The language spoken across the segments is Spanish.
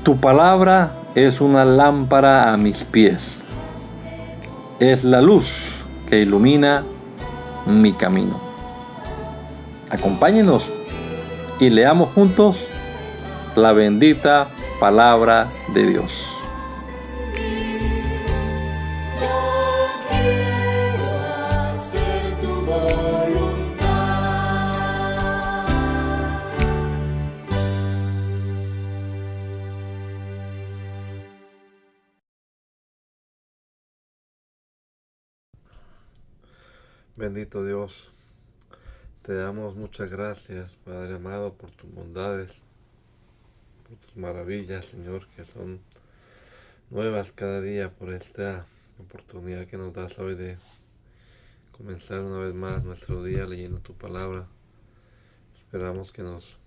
Tu palabra es una lámpara a mis pies, es la luz que ilumina mi camino. Acompáñenos y leamos juntos la bendita palabra de Dios. Bendito Dios, te damos muchas gracias, Padre amado, por tus bondades, por tus maravillas, Señor, que son nuevas cada día, por esta oportunidad que nos das hoy de comenzar una vez más nuestro día leyendo tu palabra. Esperamos que nos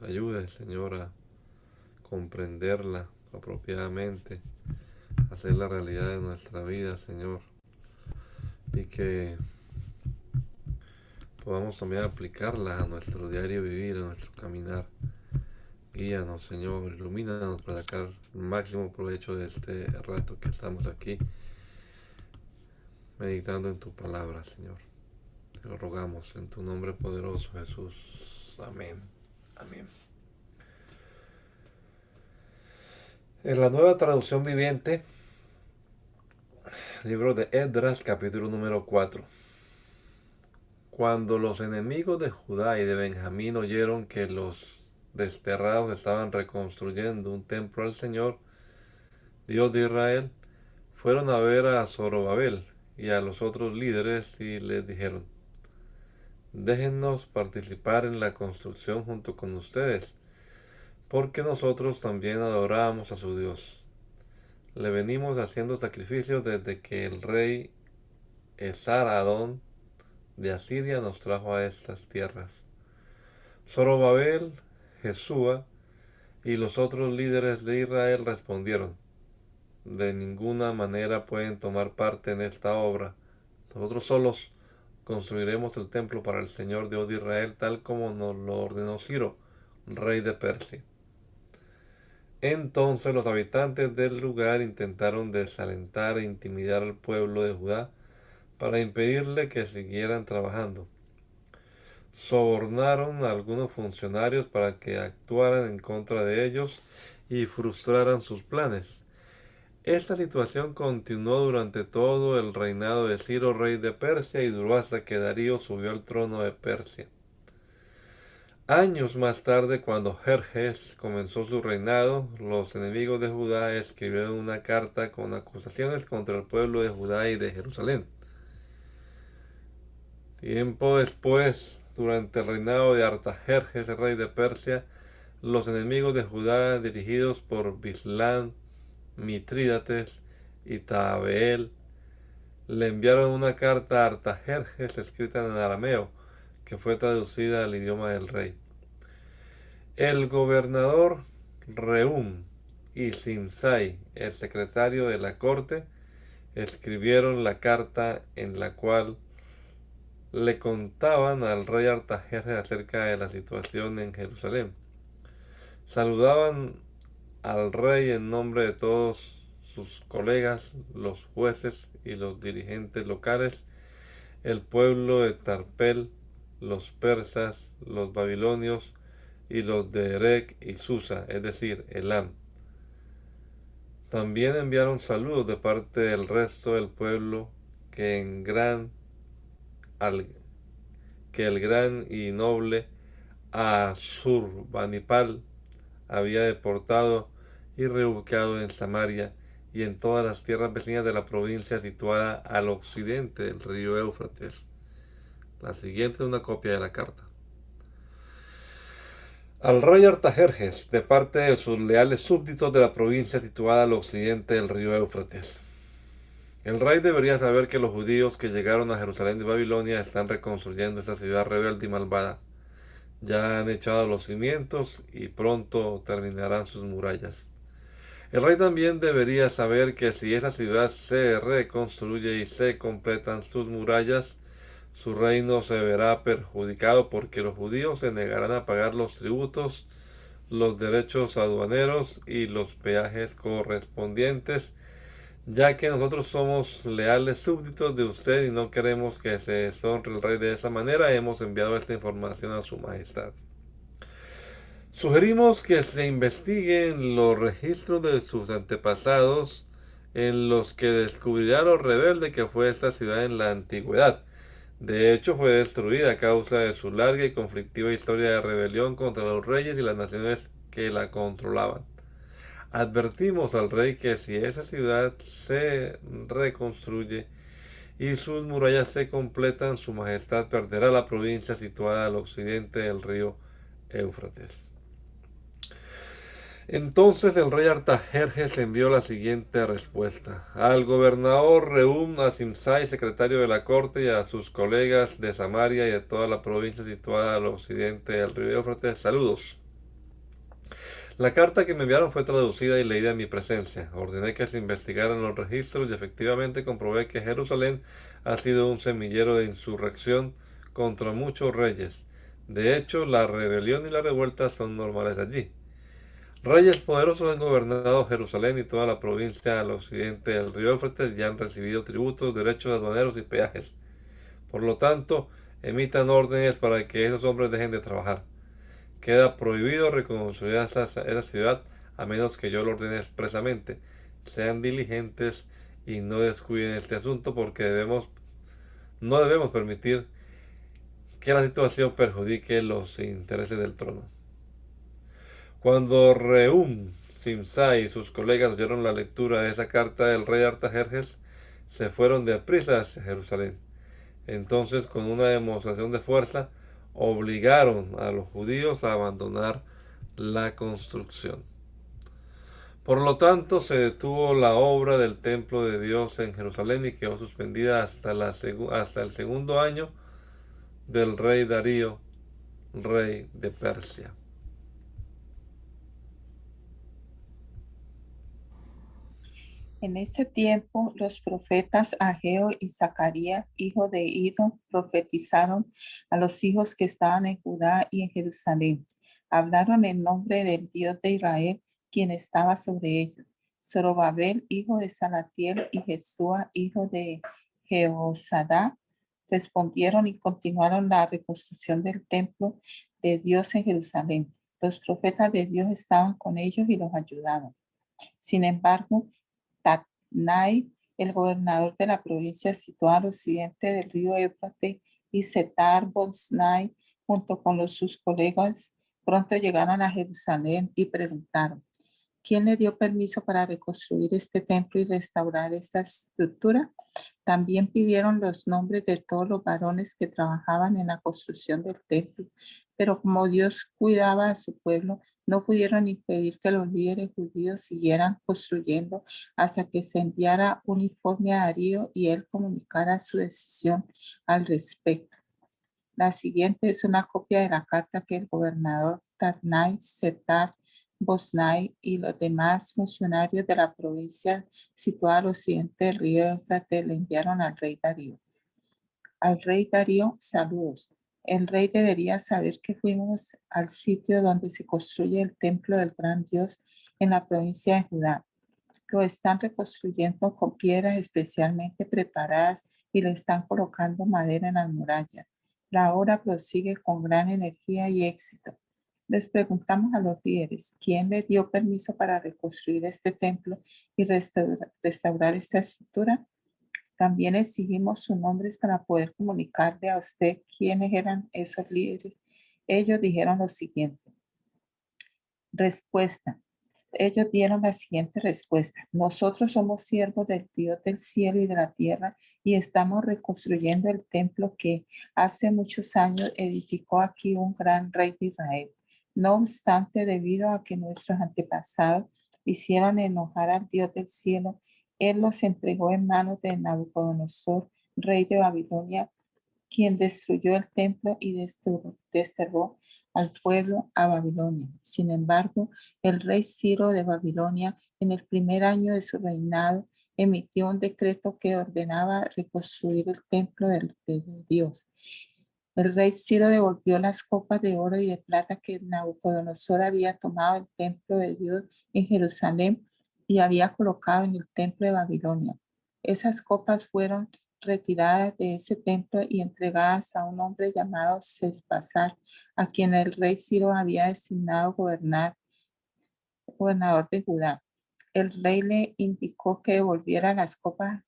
ayudes, Señor, a comprenderla apropiadamente, a hacer la realidad de nuestra vida, Señor, y que podamos también aplicarla a nuestro diario vivir, a nuestro caminar. Guíanos, Señor, ilumínanos para sacar el máximo provecho de este rato que estamos aquí meditando en tu palabra, Señor. Te lo rogamos en tu nombre poderoso, Jesús. Amén. Amén. En la Nueva Traducción Viviente, libro de Esdras, capítulo número 4. Cuando los enemigos de Judá y de Benjamín oyeron que los desterrados estaban reconstruyendo un templo al Señor, Dios de Israel, fueron a ver a Zorobabel y a los otros líderes y les dijeron: déjennos participar en la construcción junto con ustedes, porque nosotros también adoramos a su Dios. Le venimos haciendo sacrificios desde que el rey Esar-Adón de Asiria nos trajo a estas tierras. Zorobabel, Jesúa y los otros líderes de Israel respondieron: de ninguna manera pueden tomar parte en esta obra. Nosotros solos construiremos el templo para el Señor Dios de Israel, tal como nos lo ordenó Ciro, rey de Persia. Entonces los habitantes del lugar intentaron desalentar e intimidar al pueblo de Judá para impedirle que siguieran trabajando. Sobornaron a algunos funcionarios para que actuaran en contra de ellos y frustraran sus planes. Esta situación continuó durante todo el reinado de Ciro, rey de Persia, y duró hasta que Darío subió al trono de Persia. Años más tarde, cuando Jerjes comenzó su reinado, los enemigos de Judá escribieron una carta con acusaciones contra el pueblo de Judá y de Jerusalén. Tiempo después, durante el reinado de Artajerjes, rey de Persia, los enemigos de Judá, dirigidos por Bislán, Mitrídates y Tabeel, le enviaron una carta a Artajerjes escrita en arameo, que fue traducida al idioma del rey. El gobernador Rehum y Simsai, el secretario de la corte, escribieron la carta en la cual le contaban al rey Artajerjes acerca de la situación en Jerusalén. Saludaban al rey en nombre de todos sus colegas, los jueces y los dirigentes locales, el pueblo de Tarpel, los persas, los babilonios y los de Erec y Susa, es decir, Elam. También enviaron saludos de parte del resto del pueblo que el gran y noble Asurbanipal había deportado y reubicado en Samaria y en todas las tierras vecinas de la provincia situada al occidente del río Éufrates. La siguiente es una copia de la carta. Al rey Artajerjes, de parte de sus leales súbditos de la provincia situada al occidente del río Éufrates. El rey debería saber que los judíos que llegaron a Jerusalén de Babilonia están reconstruyendo esta ciudad rebelde y malvada. Ya han echado los cimientos y pronto terminarán sus murallas. El rey también debería saber que si esa ciudad se reconstruye y se completan sus murallas, su reino se verá perjudicado porque los judíos se negarán a pagar los tributos, los derechos aduaneros y los peajes correspondientes, ya que nosotros somos leales súbditos de usted y no queremos que se deshonre el rey de esa manera, hemos enviado esta información a su majestad. Sugerimos que se investiguen los registros de sus antepasados en los que descubrirá lo rebelde que fue esta ciudad en la antigüedad. De hecho, fue destruida a causa de su larga y conflictiva historia de rebelión contra los reyes y las naciones que la controlaban. Advertimos al rey que si esa ciudad se reconstruye y sus murallas se completan, su majestad perderá la provincia situada al occidente del río Éufrates. Entonces el rey Artajerjes envió la siguiente respuesta al gobernador Reum, a Simsai, secretario de la corte, y a sus colegas de Samaria y de toda la provincia situada al occidente del río Éufrates. Saludos. La carta que me enviaron fue traducida y leída en mi presencia. Ordené que se investigaran los registros y efectivamente comprobé que Jerusalén ha sido un semillero de insurrección contra muchos reyes. De hecho, la rebelión y la revuelta son normales allí. Reyes poderosos han gobernado Jerusalén y toda la provincia al occidente del río Éufrates y han recibido tributos, derechos aduaneros y peajes. Por lo tanto, emitan órdenes para que esos hombres dejen de trabajar. Queda prohibido reconstruir esa ciudad a menos que yo lo ordene expresamente. Sean diligentes y no descuiden este asunto porque no debemos permitir que la situación perjudique los intereses del trono. Cuando Reum, Simsai y sus colegas oyeron la lectura de esa carta del rey Artajerjes, se fueron deprisa hacia Jerusalén. Entonces, con una demostración de fuerza, obligaron a los judíos a abandonar la construcción. Por lo tanto, se detuvo la obra del templo de Dios en Jerusalén y quedó suspendida hasta el segundo año del rey Darío, rey de Persia. En ese tiempo, los profetas Ageo y Zacarías, hijo de Ido, profetizaron a los hijos que estaban en Judá y en Jerusalén. Hablaron en nombre del Dios de Israel, quien estaba sobre ellos. Zorobabel, hijo de Salatiel, y Jesúa, hijo de Jehosadá, respondieron y continuaron la reconstrucción del templo de Dios en Jerusalén. Los profetas de Dios estaban con ellos y los ayudaban. Sin embargo, Tatnai, el gobernador de la provincia situada al occidente del río Éufrates, y Setar-Boznai, junto con sus colegas, pronto llegaron a Jerusalén y preguntaron: ¿quién le dio permiso para reconstruir este templo y restaurar esta estructura? También pidieron los nombres de todos los varones que trabajaban en la construcción del templo, pero como Dios cuidaba a su pueblo, no pudieron impedir que los líderes judíos siguieran construyendo hasta que se enviara un informe a Darío y él comunicara su decisión al respecto. La siguiente es una copia de la carta que el gobernador Tatnai, Setar, Boznai y los demás funcionarios de la provincia situada al occidente del río Éufrates le enviaron al rey Darío. Al rey Darío, saludos. El rey debería saber que fuimos al sitio donde se construye el templo del gran Dios en la provincia de Judá. Lo están reconstruyendo con piedras especialmente preparadas y le están colocando madera en las murallas. La obra prosigue con gran energía y éxito. Les preguntamos a los líderes, ¿quién les dio permiso para reconstruir este templo y restaurar esta estructura? También exigimos sus nombres para poder comunicarle a usted quiénes eran esos líderes. Ellos dijeron lo siguiente. Respuesta. Ellos dieron la siguiente respuesta: nosotros somos siervos del Dios del cielo y de la tierra y estamos reconstruyendo el templo que hace muchos años edificó aquí un gran rey de Israel. No obstante, debido a que nuestros antepasados hicieron enojar al Dios del cielo, él los entregó en manos de Nabucodonosor, rey de Babilonia, quien destruyó el templo y desterró al pueblo a Babilonia. Sin embargo, el rey Ciro de Babilonia, en el primer año de su reinado, emitió un decreto que ordenaba reconstruir el templo de Dios. El rey Ciro devolvió las copas de oro y de plata que Nabucodonosor había tomado del templo de Dios en Jerusalén y había colocado en el templo de Babilonia. Esas copas fueron retiradas de ese templo y entregadas a un hombre llamado Sesbazar, a quien el rey Ciro había designado gobernador de Judá. El rey le indicó que devolviera las copas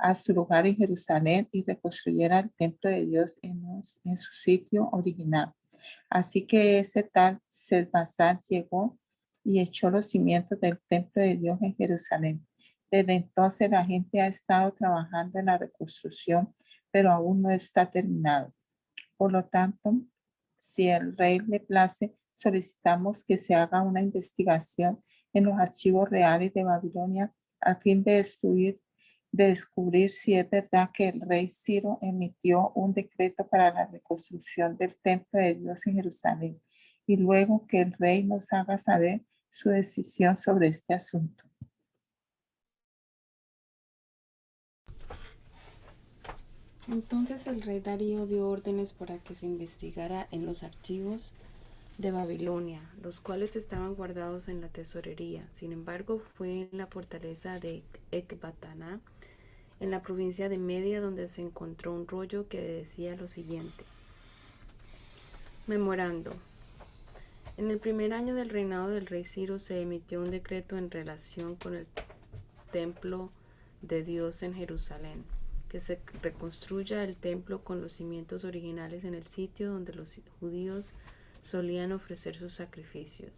a su lugar en Jerusalén y reconstruyera el templo de Dios en su sitio original. Así que ese tal Sesbazar llegó y echó los cimientos del templo de Dios en Jerusalén. Desde entonces la gente ha estado trabajando en la reconstrucción, pero aún no está terminado. Por lo tanto, si el rey le place, solicitamos que se haga una investigación en los archivos reales de Babilonia a fin de descubrir si es verdad que el rey Ciro emitió un decreto para la reconstrucción del templo de Dios en Jerusalén, y luego que el rey nos haga saber su decisión sobre este asunto. Entonces el rey Darío dio órdenes para que se investigara en los archivos de Babilonia, los cuales estaban guardados en la tesorería. Sin embargo, fue en la fortaleza de Ecbatana, en la provincia de Media, donde se encontró un rollo que decía lo siguiente: Memorando. En el primer año del reinado del rey Ciro se emitió un decreto en relación con el templo de Dios en Jerusalén, que se reconstruya el templo con los cimientos originales en el sitio donde los judíos solían ofrecer sus sacrificios.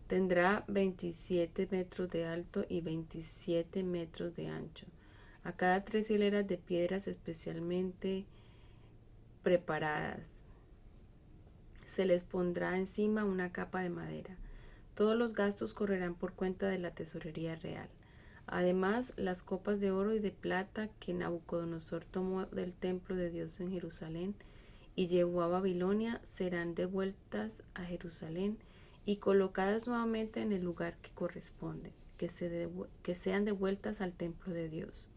Tendrá 27 metros de alto y 27 metros de ancho. A cada 3 hileras de piedras especialmente preparadas se les pondrá encima una capa de madera. Todos los gastos correrán por cuenta de la tesorería real. Además, las copas de oro y de plata que Nabucodonosor tomó del templo de Dios en Jerusalén y llevó a Babilonia serán devueltas a Jerusalén y colocadas nuevamente en el lugar que corresponde, que sean devueltas al templo de Dios.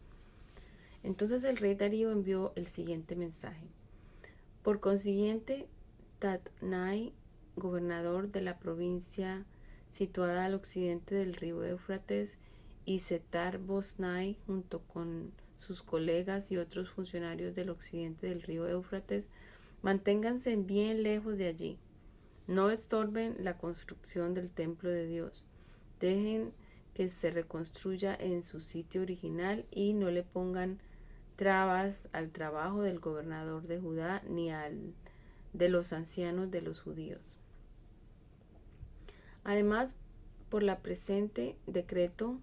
Entonces el rey Darío envió el siguiente mensaje: por consiguiente, Tatnai, gobernador de la provincia situada al occidente del río Éufrates, y Setar-Boznai, junto con sus colegas y otros funcionarios del occidente del río Éufrates, manténganse bien lejos de allí. No estorben la construcción del templo de Dios. Dejen que se reconstruya en su sitio original y no le pongan trabas al trabajo del gobernador de Judá ni al de los ancianos de los judíos. Además, por la presente decreto,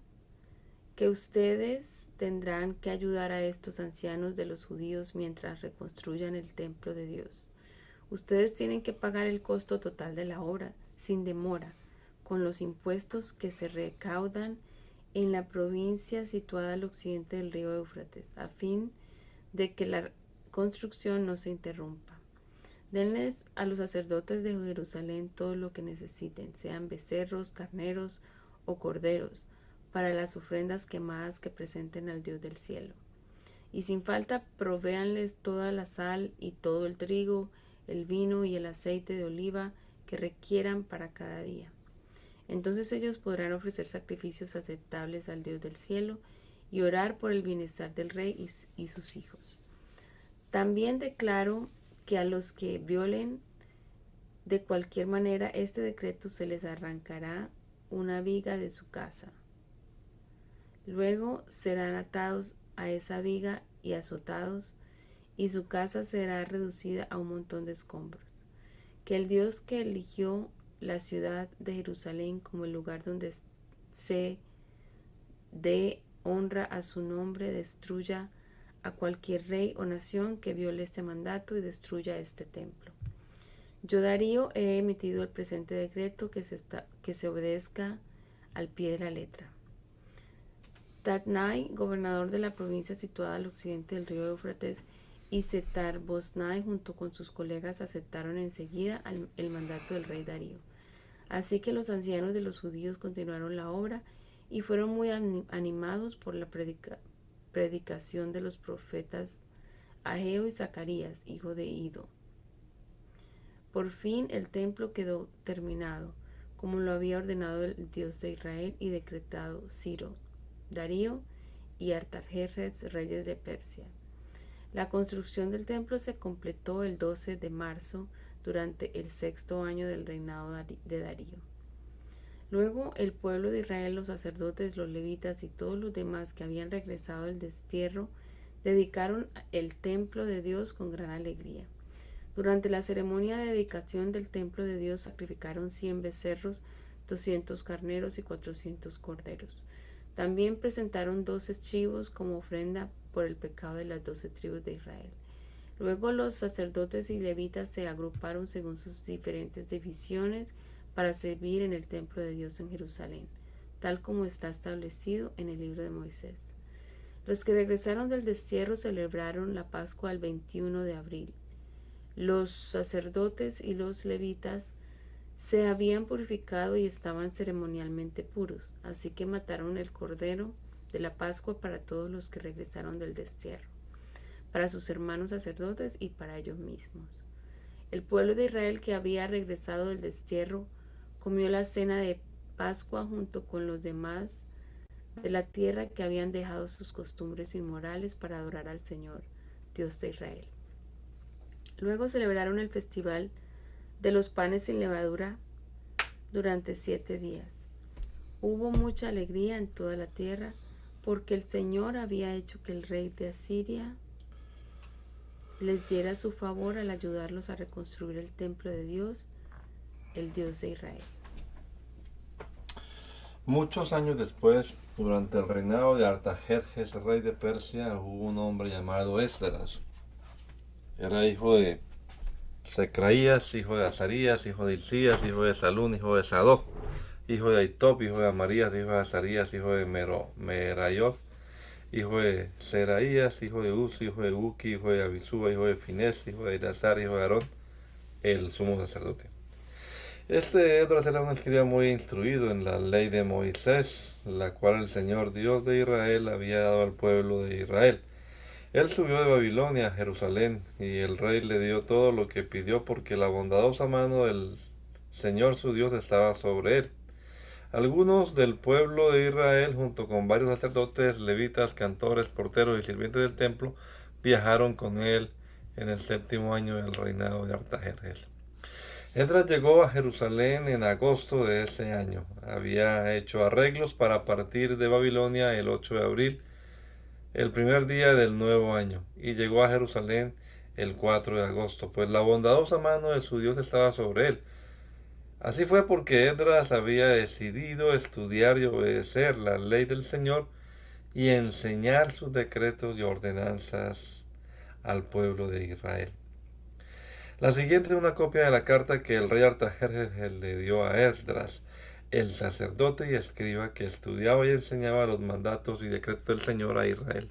que ustedes tendrán que ayudar a estos ancianos de los judíos mientras reconstruyan el templo de Dios. Ustedes tienen que pagar el costo total de la obra, sin demora, con los impuestos que se recaudan en la provincia situada al occidente del río Éufrates, a fin de que la construcción no se interrumpa. Denles a los sacerdotes de Jerusalén todo lo que necesiten, sean becerros, carneros o corderos, para las ofrendas quemadas que presenten al Dios del cielo. Y sin falta provéanles toda la sal y todo el trigo, el vino y el aceite de oliva que requieran para cada día. Entonces ellos podrán ofrecer sacrificios aceptables al Dios del cielo y orar por el bienestar del rey y sus hijos. También declaro que a los que violen de cualquier manera este decreto se les arrancará una viga de su casa. Luego serán atados a esa viga y azotados, y su casa será reducida a un montón de escombros. Que el Dios que eligió la ciudad de Jerusalén como el lugar donde se dé honra a su nombre destruya a cualquier rey o nación que viole este mandato y destruya este templo. Yo, Darío, he emitido el presente decreto que se obedezca al pie de la letra. Tatnai, gobernador de la provincia situada al occidente del río Éufrates, y Setar-Boznai, junto con sus colegas, aceptaron enseguida el mandato del rey Darío. Así que los ancianos de los judíos continuaron la obra y fueron muy animados por la predicación de los profetas Ageo y Zacarías, hijo de Ido. Por fin el templo quedó terminado, como lo había ordenado el Dios de Israel y decretado Ciro, Darío y Artajerjes, reyes de Persia. La construcción del templo se completó el 12 de marzo durante el 6º año del reinado de Darío. Luego el pueblo de Israel, los sacerdotes, los levitas y todos los demás que habían regresado del destierro, dedicaron el templo de Dios con gran alegría. Durante la ceremonia de dedicación del templo de Dios sacrificaron 100 becerros, 200 carneros y 400 corderos. También presentaron 12 chivos como ofrenda por el pecado de las 12 tribus de Israel. Luego los sacerdotes y levitas se agruparon según sus diferentes divisiones para servir en el templo de Dios en Jerusalén, tal como está establecido en el libro de Moisés. Los que regresaron del destierro celebraron la Pascua el 21 de abril. Los sacerdotes y los levitas se habían purificado y estaban ceremonialmente puros, así que mataron el cordero de la Pascua para todos los que regresaron del destierro, para sus hermanos sacerdotes y para ellos mismos. El pueblo de Israel que había regresado del destierro comió la cena de Pascua junto con los demás de la tierra que habían dejado sus costumbres inmorales para adorar al Señor, Dios de Israel. Luego celebraron el festival de los panes sin levadura durante 7 días. Hubo mucha alegría en toda la tierra porque el Señor había hecho que el rey de Asiria les diera su favor al ayudarlos a reconstruir el templo de Dios, el Dios de Israel. Muchos años después, durante el reinado de Artajerjes, rey de Persia, hubo un hombre llamado Esdras. Era hijo de Secraías, hijo de Azarías, hijo de Hilcías, hijo de Salún, hijo de Sadoc, hijo de Aitob, hijo de Amarías, hijo de Azarías, hijo de Merayot, hijo de Seraías, hijo de Uzi, hijo de Buki, hijo de Abisúa, hijo de Finés, hijo de Eleazar, hijo de Aarón, el sumo sacerdote. Este Esdras era un escriba muy instruido en la ley de Moisés, la cual el Señor Dios de Israel había dado al pueblo de Israel. Él subió de Babilonia a Jerusalén, y el rey le dio todo lo que pidió, porque la bondadosa mano del Señor su Dios estaba sobre él. Algunos del pueblo de Israel, junto con varios sacerdotes, levitas, cantores, porteros y sirvientes del templo, viajaron con él en el 7º año del reinado de Artajerjes. Esdras llegó a Jerusalén en agosto de ese año. Había hecho arreglos para partir de Babilonia el 8 de abril, el primer día del nuevo año, y llegó a Jerusalén el 4 de agosto, pues la bondadosa mano de su Dios estaba sobre él. Así fue porque Esdras había decidido estudiar y obedecer la ley del Señor y enseñar sus decretos y ordenanzas al pueblo de Israel. La siguiente es una copia de la carta que el rey Artajerjes le dio a Esdras, el sacerdote y escriba que estudiaba y enseñaba los mandatos y decretos del Señor a Israel.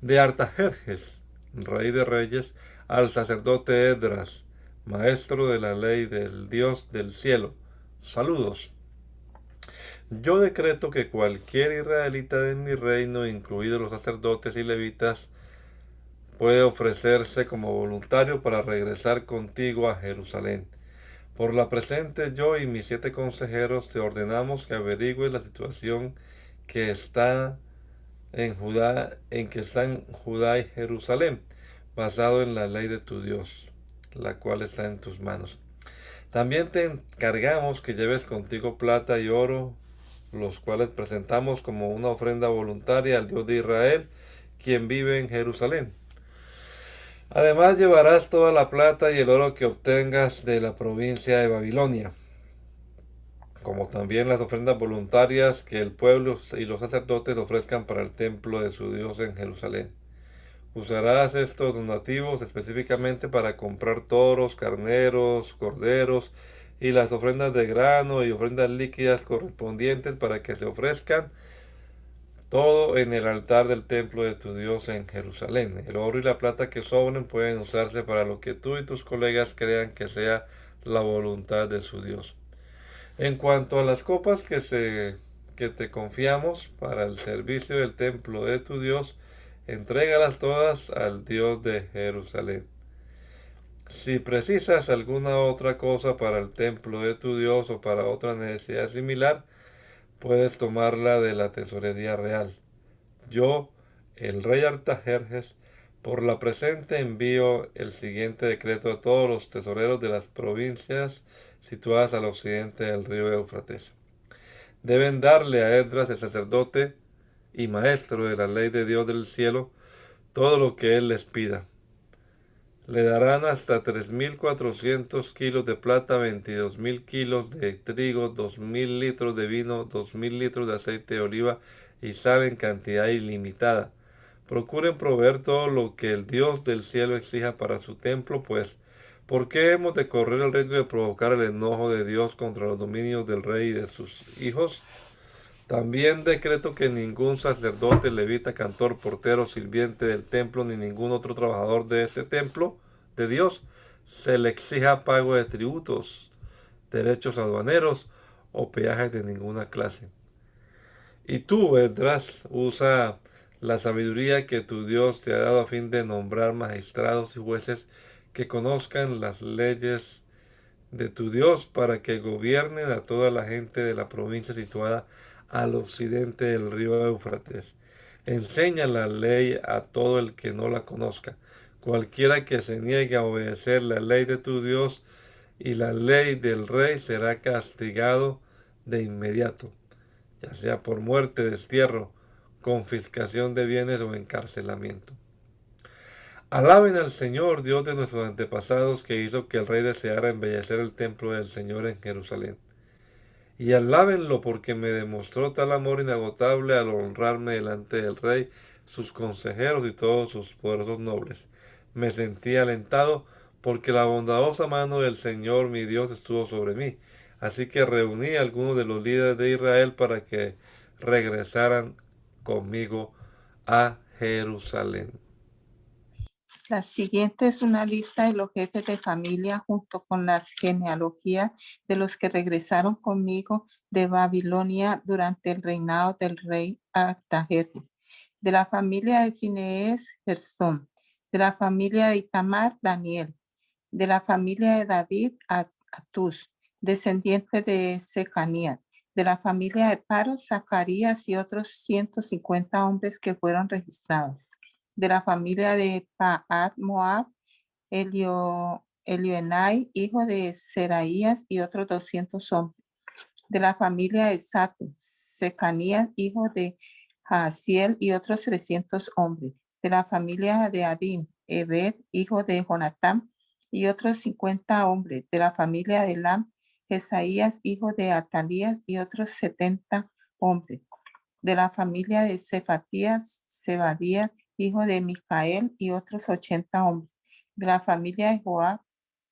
De Artajerjes, rey de reyes, al sacerdote Esdras, maestro de la ley del Dios del cielo. Saludos. Yo decreto que cualquier israelita de mi reino, incluidos los sacerdotes y levitas, puede ofrecerse como voluntario para regresar contigo a Jerusalén. Por la presente, yo y mis 7 consejeros te ordenamos que averigües la situación que está en Judá y Jerusalén, basado en la ley de tu Dios, la cual está en tus manos. También te encargamos que lleves contigo plata y oro, los cuales presentamos como una ofrenda voluntaria al Dios de Israel, quien vive en Jerusalén. Además llevarás toda la plata y el oro que obtengas de la provincia de Babilonia, como también las ofrendas voluntarias que el pueblo y los sacerdotes ofrezcan para el templo de su Dios en Jerusalén. Usarás estos donativos específicamente para comprar toros, carneros, corderos y las ofrendas de grano y ofrendas líquidas correspondientes para que se ofrezcan todo en el altar del templo de tu Dios en Jerusalén. El oro y la plata que sobren pueden usarse para lo que tú y tus colegas crean que sea la voluntad de su Dios. En cuanto a las copas que te confiamos para el servicio del templo de tu Dios, entrégalas todas al Dios de Jerusalén. Si precisas alguna otra cosa para el templo de tu Dios o para otra necesidad similar, puedes tomarla de la tesorería real. Yo, el rey Artajerjes, por la presente envío el siguiente decreto a todos los tesoreros de las provincias situadas al occidente del río Éufrates. Deben darle a Esdras el sacerdote y maestro de la ley de Dios del cielo todo lo que él les pida. Le darán hasta 3.400 kilos de plata, 22.000 kilos de trigo, 2.000 litros de vino, 2.000 litros de aceite de oliva y sal en cantidad ilimitada. Procuren proveer todo lo que el Dios del cielo exija para su templo, pues, ¿por qué hemos de correr el riesgo de provocar el enojo de Dios contra los dominios del rey y de sus hijos? También decreto que ningún sacerdote, levita, cantor, portero, sirviente del templo, ni ningún otro trabajador de este templo de Dios se le exija pago de tributos, derechos aduaneros o peajes de ninguna clase. Y tú, Esdras, usa la sabiduría que tu Dios te ha dado a fin de nombrar magistrados y jueces que conozcan las leyes de tu Dios para que gobiernen a toda la gente de la provincia situada al occidente del río Éufrates. Enseña la ley a todo el que no la conozca. Cualquiera que se niegue a obedecer la ley de tu Dios y la ley del rey será castigado de inmediato, ya sea por muerte, destierro, confiscación de bienes o encarcelamiento. Alaben al Señor, Dios de nuestros antepasados, que hizo que el rey deseara embellecer el templo del Señor en Jerusalén. Y alábenlo porque me demostró tal amor inagotable al honrarme delante del rey, sus consejeros y todos sus poderosos nobles. Me sentí alentado porque la bondadosa mano del Señor mi Dios estuvo sobre mí. Así que reuní a algunos de los líderes de Israel para que regresaran conmigo a Jerusalén. La siguiente es una lista de los jefes de familia junto con las genealogías de los que regresaron conmigo de Babilonia durante el reinado del rey Artajerjes. De la familia de Finees, Gersón. De la familia de Itamar, Daniel. De la familia de David, Atus, descendiente de Secanías. De la familia de Paros, Zacarías y otros 150 hombres que fueron registrados. De la familia de Paat Moab, Elioenai, hijo de Seraías y otros 200 hombres. De la familia de Sato, Secanías, hijo de Jaasiel y otros 300 hombres. De la familia de Adín, Ebed, hijo de Jonatán y otros 50 hombres. De la familia de Lam, Jesaías, hijo de Atalías y otros 70 hombres. De la familia de Cefatías, Zebadías, hijo de Micael y otros 80 hombres. De la familia de Joab,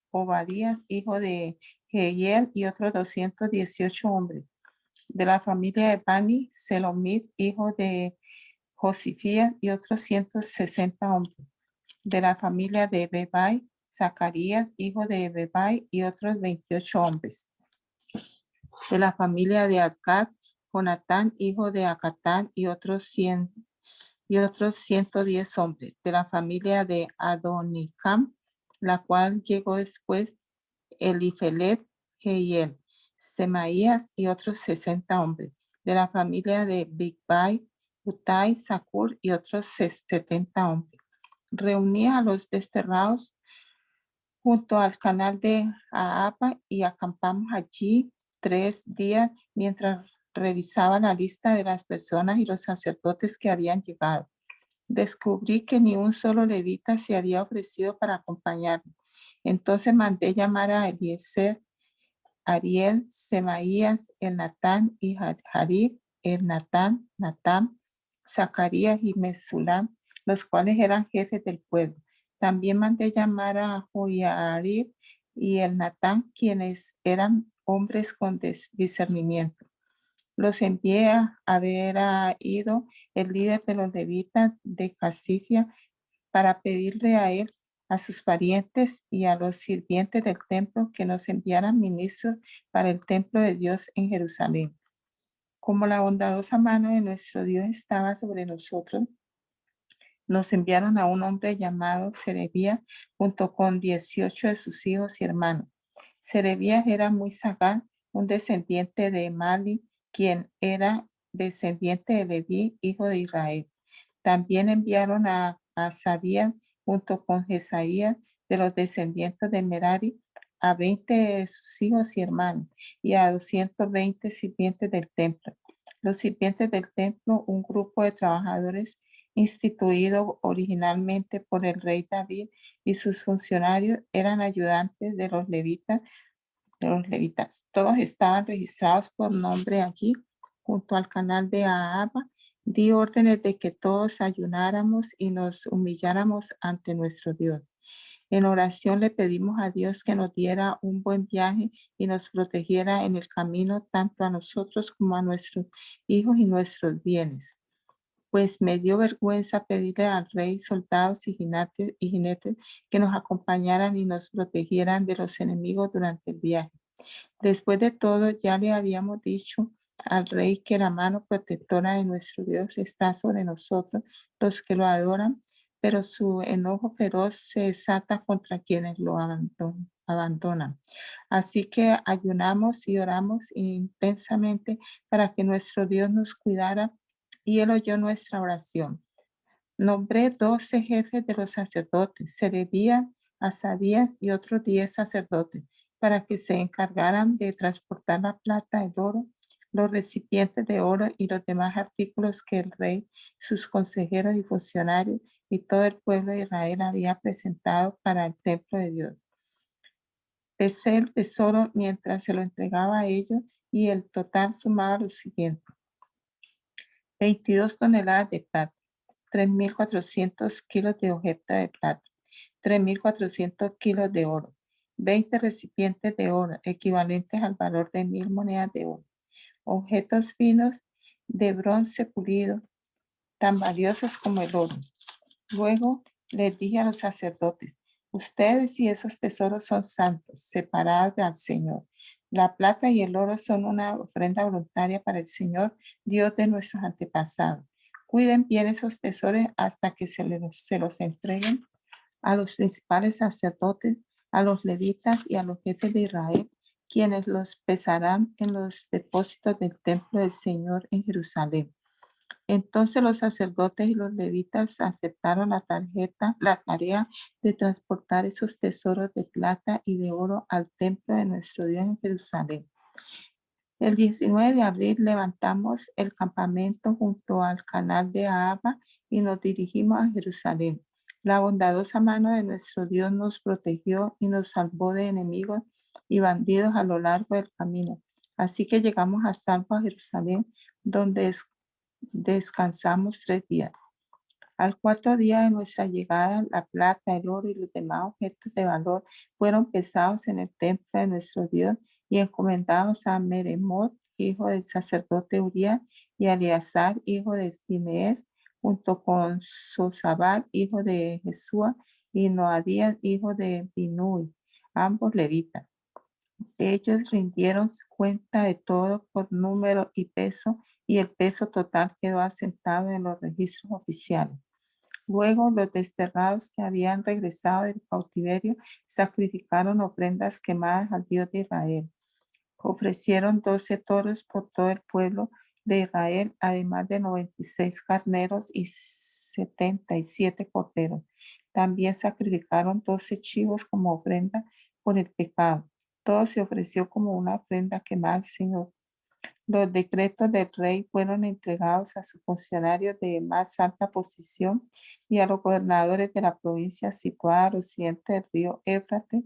Obadías, hijo de Jehiel y otros 218 hombres. De la familia de Bani, Selomit, hijo de Josifías y otros 160 hombres. De la familia de Bebai, Zacarías, hijo de Bebai y otros 28 hombres. De la familia de Azgad, Jonatán, hijo de Acatán y otros 110 hombres. De la familia de Adonicam, la cual llegó después, Elifelet, Jehiel, Semaías y otros 60 hombres. De la familia de Bigbai, Utai, Sakur y otros 70 hombres. Reuní a los desterrados junto al canal de Ahapa y acampamos allí 3 días mientras revisaba la lista de las personas y los sacerdotes que habían llegado. Descubrí que ni un solo levita se había ofrecido para acompañarme. Entonces mandé llamar a Eliezer, Ariel, Semaías, Elnatán y Jarib, Elnatán, Natán, Zacarías y Mesulam, los cuales eran jefes del pueblo. También mandé llamar a Joiarib y Elnatán, quienes eran hombres con discernimiento. Los envié a haber ido el líder de los levitas de Casifia para pedirle a él, a sus parientes y a los sirvientes del templo que nos enviaran ministros para el templo de Dios en Jerusalén. Como la bondadosa mano de nuestro Dios estaba sobre nosotros, nos enviaron a un hombre llamado Serebías junto con 18 de sus hijos y hermanos. Serebías era muy sagaz, un descendiente de Mali, quien era descendiente de Leví, hijo de Israel. También enviaron a Asabías junto con Jesaías de los descendientes de Merari, a 20 de sus hijos y hermanos, y a 220 sirvientes del templo. Los sirvientes del templo, un grupo de trabajadores instituido originalmente por el rey David, y sus funcionarios eran ayudantes de los levitas. Todos estaban registrados por nombre allí, junto al canal de Ahaba. Di órdenes de que todos ayunáramos y nos humilláramos ante nuestro Dios. En oración le pedimos a Dios que nos diera un buen viaje y nos protegiera en el camino, tanto a nosotros como a nuestros hijos y nuestros bienes. Pues me dio vergüenza pedirle al rey soldados y jinetes que nos acompañaran y nos protegieran de los enemigos durante el viaje. Después de todo, ya le habíamos dicho al rey que la mano protectora de nuestro Dios está sobre nosotros, los que lo adoran, pero su enojo feroz se desata contra quienes lo abandonan. Así que ayunamos y oramos intensamente para que nuestro Dios nos cuidara, y él oyó nuestra oración. Nombré 12 jefes de los sacerdotes, Serebías, Asabías y otros 10 sacerdotes, para que se encargaran de transportar la plata, el oro, los recipientes de oro y los demás artículos que el rey, sus consejeros y funcionarios y todo el pueblo de Israel había presentado para el templo de Dios. Pesé el tesoro mientras se lo entregaba a ellos, y el total sumaba lo siguiente: 22 toneladas de plata, 3.400 kilos de hojeta de plata, 3.400 kilos de oro, 20 recipientes de oro equivalentes al valor de 1,000 monedas de oro, objetos finos de bronce pulido, tan valiosos como el oro. Luego les dije a los sacerdotes: ustedes y esos tesoros son santos, separados al Señor. La plata y el oro son una ofrenda voluntaria para el Señor, Dios de nuestros antepasados. Cuiden bien esos tesoros hasta que se los entreguen a los principales sacerdotes, a los levitas y a los jefes de Israel, quienes los pesarán en los depósitos del templo del Señor en Jerusalén. Entonces los sacerdotes y los levitas aceptaron la tarea de transportar esos tesoros de plata y de oro al templo de nuestro Dios en Jerusalén. El 19 de abril levantamos el campamento junto al canal de Ahaba y nos dirigimos a Jerusalén. La bondadosa mano de nuestro Dios nos protegió y nos salvó de enemigos y bandidos a lo largo del camino. Así que llegamos a salvo a Jerusalén, donde descansamos 3 días. Al cuarto día de nuestra llegada, la plata, el oro y los demás objetos de valor fueron pesados en el templo de nuestro Dios y encomendados a Meremot, hijo del sacerdote Urías, y a Eleazar, hijo de Finees, junto con Sosabal, hijo de Jesúa, y Noadías, hijo de Binui, ambos levitas. Ellos rindieron cuenta de todo por número y peso, y el peso total quedó asentado en los registros oficiales. Luego los desterrados que habían regresado del cautiverio sacrificaron ofrendas quemadas al Dios de Israel. Ofrecieron 12 toros por todo el pueblo de Israel, además de 96 carneros y 77 corderos. También sacrificaron 12 chivos como ofrenda por el pecado. Todo se ofreció como una ofrenda quemada al Señor. Los decretos del rey fueron entregados a sus funcionarios de más alta posición y a los gobernadores de la provincia situada al occidente del río Éufrates,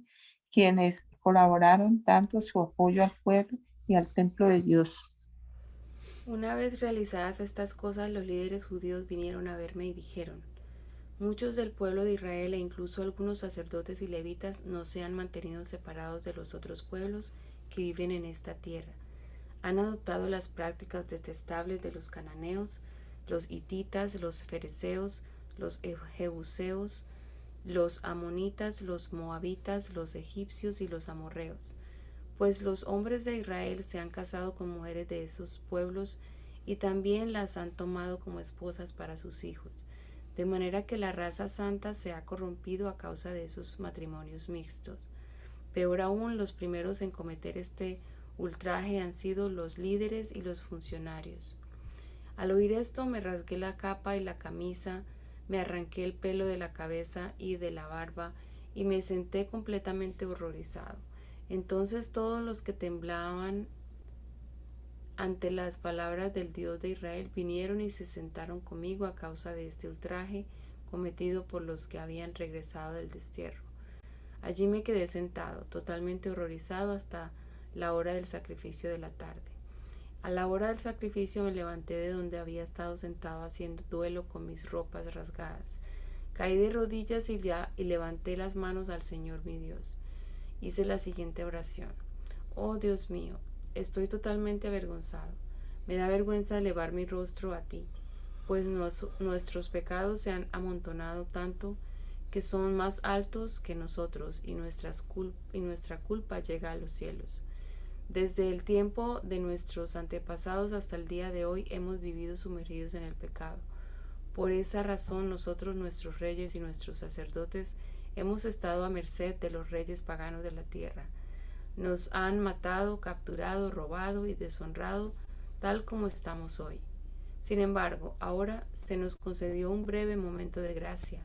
quienes colaboraron dando su apoyo al pueblo y al templo de Dios. Una vez realizadas estas cosas, los líderes judíos vinieron a verme y dijeron: muchos del pueblo de Israel e incluso algunos sacerdotes y levitas no se han mantenido separados de los otros pueblos que viven en esta tierra. Han adoptado las prácticas detestables de los cananeos, los hititas, los fereceos, los jebuseos, los amonitas, los moabitas, los egipcios y los amorreos. Pues los hombres de Israel se han casado con mujeres de esos pueblos y también las han tomado como esposas para sus hijos. de manera que la raza santa se ha corrompido a causa de esos matrimonios mixtos. Peor aún, los primeros en cometer este ultraje han sido los líderes y los funcionarios. Al oír esto me rasgué la capa y la camisa, me arranqué el pelo de la cabeza y de la barba y me senté completamente horrorizado. Entonces todos los que temblaban ante las palabras del Dios de Israel vinieron y se sentaron conmigo a causa de este ultraje cometido por los que habían regresado del destierro. Allí me quedé sentado, totalmente horrorizado, hasta la hora del sacrificio de la tarde. A la hora del sacrificio me levanté de donde había estado sentado haciendo duelo con mis ropas rasgadas. Caí de rodillas y levanté las manos al Señor mi Dios. Hice la siguiente oración. Oh Dios mío, estoy totalmente avergonzado. Me da vergüenza elevar mi rostro a ti, pues nuestros pecados se han amontonado tanto que son más altos que nosotros y nuestra culpa llega a los cielos. Desde el tiempo de nuestros antepasados hasta el día de hoy hemos vivido sumergidos en el pecado. Por esa razón nosotros, nuestros reyes y nuestros sacerdotes, hemos estado a merced de los reyes paganos de la tierra. Nos han matado, capturado, robado y deshonrado, tal como estamos hoy. Sin embargo, ahora se nos concedió un breve momento de gracia,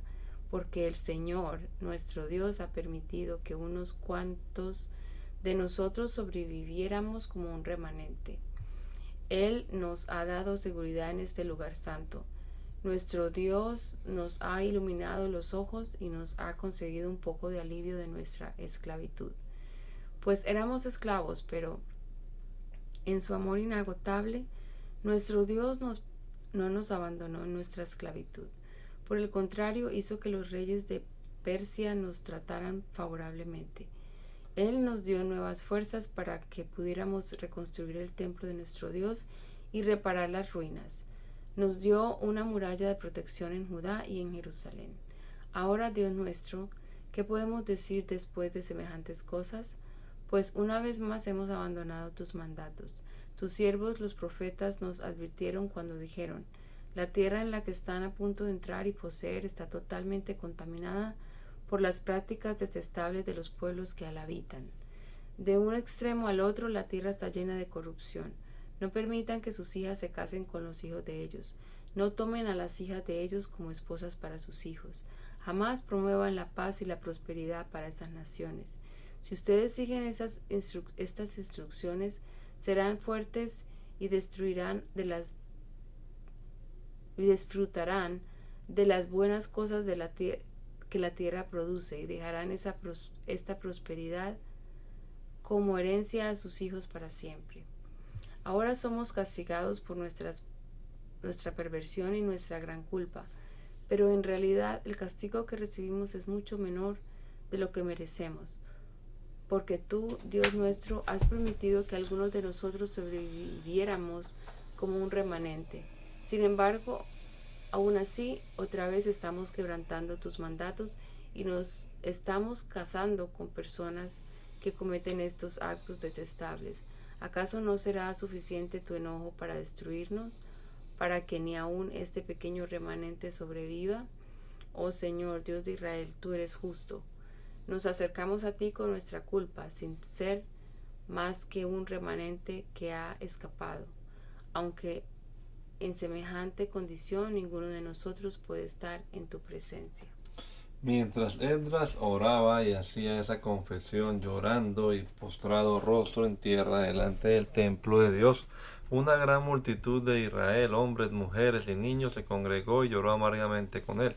porque el Señor, nuestro Dios, ha permitido que unos cuantos de nosotros sobreviviéramos como un remanente. Él nos ha dado seguridad en este lugar santo. Nuestro Dios nos ha iluminado los ojos y nos ha concedido un poco de alivio de nuestra esclavitud. Pues éramos esclavos, pero en su amor inagotable, nuestro Dios no nos abandonó en nuestra esclavitud. Por el contrario, hizo que los reyes de Persia nos trataran favorablemente. Él nos dio nuevas fuerzas para que pudiéramos reconstruir el templo de nuestro Dios y reparar las ruinas. Nos dio una muralla de protección en Judá y en Jerusalén. Ahora, Dios nuestro, ¿qué podemos decir después de semejantes cosas? Pues una vez más hemos abandonado tus mandatos. Tus siervos, los profetas, nos advirtieron cuando dijeron: la tierra en la que están a punto de entrar y poseer está totalmente contaminada por las prácticas detestables de los pueblos que la habitan. De un extremo al otro, la tierra está llena de corrupción. No permitan que sus hijas se casen con los hijos de ellos. No tomen a las hijas de ellos como esposas para sus hijos. Jamás promuevan la paz y la prosperidad para estas naciones. Si ustedes siguen estas instrucciones, serán fuertes y disfrutarán de las buenas cosas de la tierra que la tierra produce, y dejarán esta prosperidad como herencia a sus hijos para siempre. Ahora somos castigados por nuestra perversión y nuestra gran culpa, pero en realidad el castigo que recibimos es mucho menor de lo que merecemos, porque tú, Dios nuestro, has permitido que algunos de nosotros sobreviviéramos como un remanente. Sin embargo, aún así, otra vez estamos quebrantando tus mandatos y nos estamos casando con personas que cometen estos actos detestables. ¿Acaso no será suficiente tu enojo para destruirnos, para que ni aún este pequeño remanente sobreviva? Oh Señor, Dios de Israel, tú eres justo. Nos acercamos a ti con nuestra culpa, sin ser más que un remanente que ha escapado, aunque en semejante condición ninguno de nosotros puede estar en tu presencia. Mientras Esdras oraba y hacía esa confesión, llorando y postrado rostro en tierra delante del templo de Dios, una gran multitud de Israel, hombres, mujeres y niños, se congregó y lloró amargamente con él.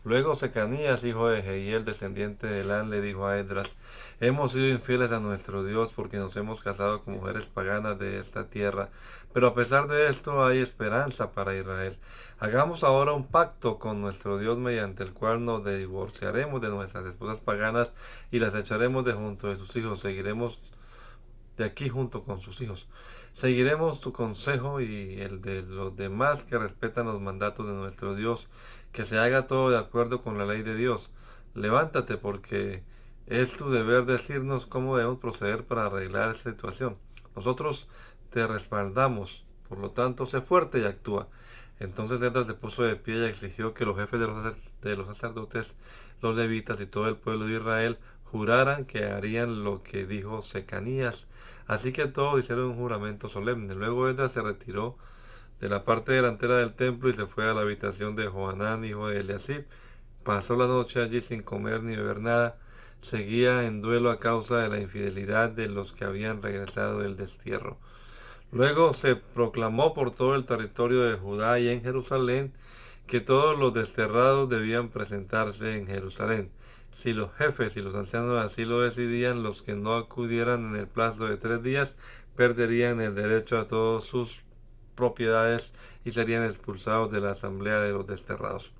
Luego Secanías, hijo de Jehiel, descendiente de Elán, le dijo a Esdras: hemos sido infieles a nuestro Dios porque nos hemos casado con mujeres paganas de esta tierra, pero a pesar de esto hay esperanza para Israel. Hagamos ahora un pacto con nuestro Dios mediante el cual nos divorciaremos de nuestras esposas paganas y las echaremos de junto de sus hijos. Seguiremos de aquí junto con sus hijos. Seguiremos tu consejo y el de los demás que respetan los mandatos de nuestro Dios, que se haga todo de acuerdo con la ley de Dios. Levántate, porque es tu deber decirnos cómo debemos proceder para arreglar esta situación. Nosotros te respaldamos, por lo tanto, sé fuerte y actúa. Entonces Esdras se puso de pie y exigió que los jefes de los sacerdotes, los levitas y todo el pueblo de Israel juraran que harían lo que dijo Secanías. Así que todos hicieron un juramento solemne. Luego Esdras se retiró de la parte delantera del templo y se fue a la habitación de Johanán, hijo de Eliasib. Pasó la noche allí sin comer ni beber nada. Seguía en duelo a causa de la infidelidad de los que habían regresado del destierro. Luego se proclamó por todo el territorio de Judá y en Jerusalén que todos los desterrados debían presentarse en Jerusalén. Si los jefes y los ancianos así lo decidían, los que no acudieran en el plazo de 3 días perderían el derecho a todas sus propiedades y serían expulsados de la asamblea de los desterrados.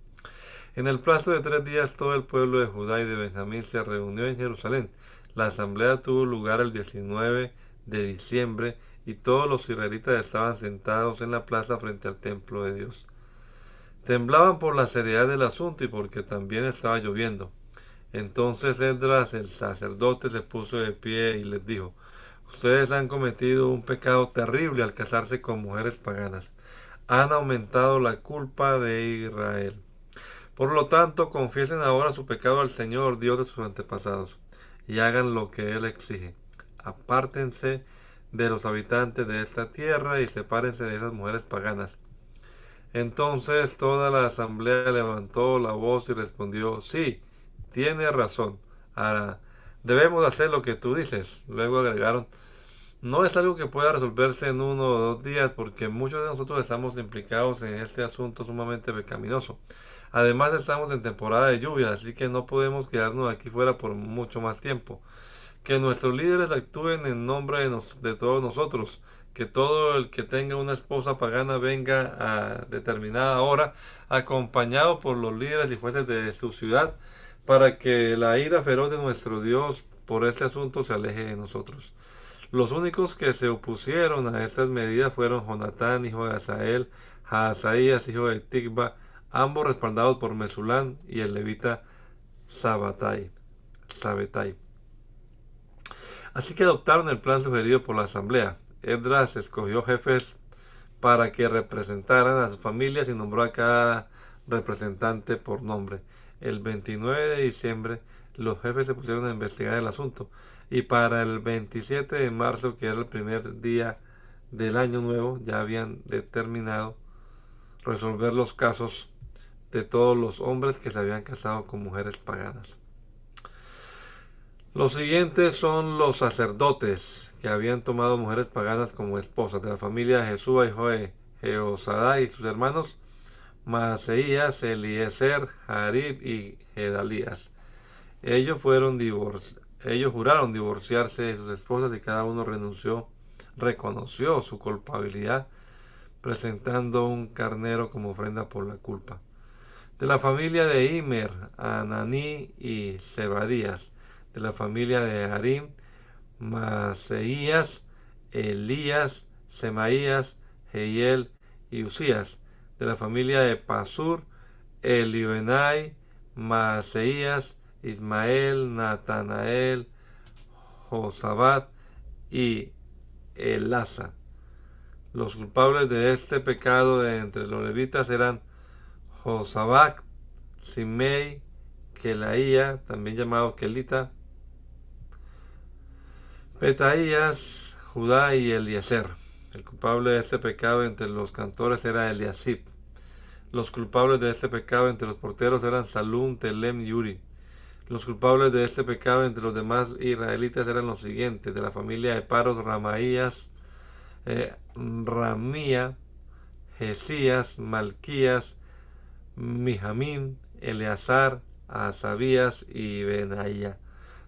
En el plazo de 3 días todo el pueblo de Judá y de Benjamín se reunió en Jerusalén. La asamblea tuvo lugar el 19 de diciembre y todos los israelitas estaban sentados en la plaza frente al templo de Dios. Temblaban por la seriedad del asunto y porque también estaba lloviendo. Entonces Esdras el sacerdote se puso de pie y les dijo: ustedes han cometido un pecado terrible al casarse con mujeres paganas. Han aumentado la culpa de Israel. Por lo tanto, confiesen ahora su pecado al Señor, Dios de sus antepasados, y hagan lo que Él exige. Apártense de los habitantes de esta tierra y sepárense de esas mujeres paganas. Entonces toda la asamblea levantó la voz y respondió: sí, tienes razón. Ahora, debemos hacer lo que tú dices. Luego agregaron: no es algo que pueda resolverse en 1 o 2 días porque muchos de nosotros estamos implicados en este asunto sumamente pecaminoso. Además estamos en temporada de lluvia, así que no podemos quedarnos aquí fuera por mucho más tiempo. Que nuestros líderes actúen en nombre de todos nosotros. Que todo el que tenga una esposa pagana venga a determinada hora, acompañado por los líderes y jueces de su ciudad, para que la ira feroz de nuestro Dios por este asunto se aleje de nosotros. Los únicos que se opusieron a estas medidas fueron Jonatán, hijo de Asael, Jaazaías, hijo de Tikva, ambos respaldados por Mesulán, y el levita Sabetai. Así que adoptaron el plan sugerido por la asamblea. Esdras escogió jefes para que representaran a sus familias y nombró a cada representante por nombre. El 29 de diciembre los jefes se pusieron a investigar el asunto y para el 27 de marzo, que era el primer día del año nuevo, ya habían determinado resolver los casos de todos los hombres que se habían casado con mujeres paganas. Los siguientes son los sacerdotes que habían tomado mujeres paganas como esposas, de la familia de Jesúa, hijo de Jehosadá, y sus hermanos Maaseías, Eliezer, Jarib y Gedalías. Ellos juraron divorciarse de sus esposas y cada uno reconoció su culpabilidad, presentando un carnero como ofrenda por la culpa. De la familia de Immer, Ananí y Zebadías. De la familia de Harim, Maaseías, Elías, Semaías, Jehiel y Usías. De la familia de Pasur, Elioenai, Maaseías, Ismael, Natanael, Josabat y Elasa. Los culpables de este pecado de entre los levitas eran Josabat, Simei, Kelaía, también llamado Kelita, Petaías, Judá y Eliezer. El culpable de este pecado entre los cantores era Eliasib. Los culpables de este pecado entre los porteros eran Salum, Telem y Uri. Los culpables de este pecado entre los demás israelitas eran los siguientes: de la familia de Paros, Ramaías, Ramía, Jesías, Malquías, Mijamín, Eleazar, Asabías y Benaía.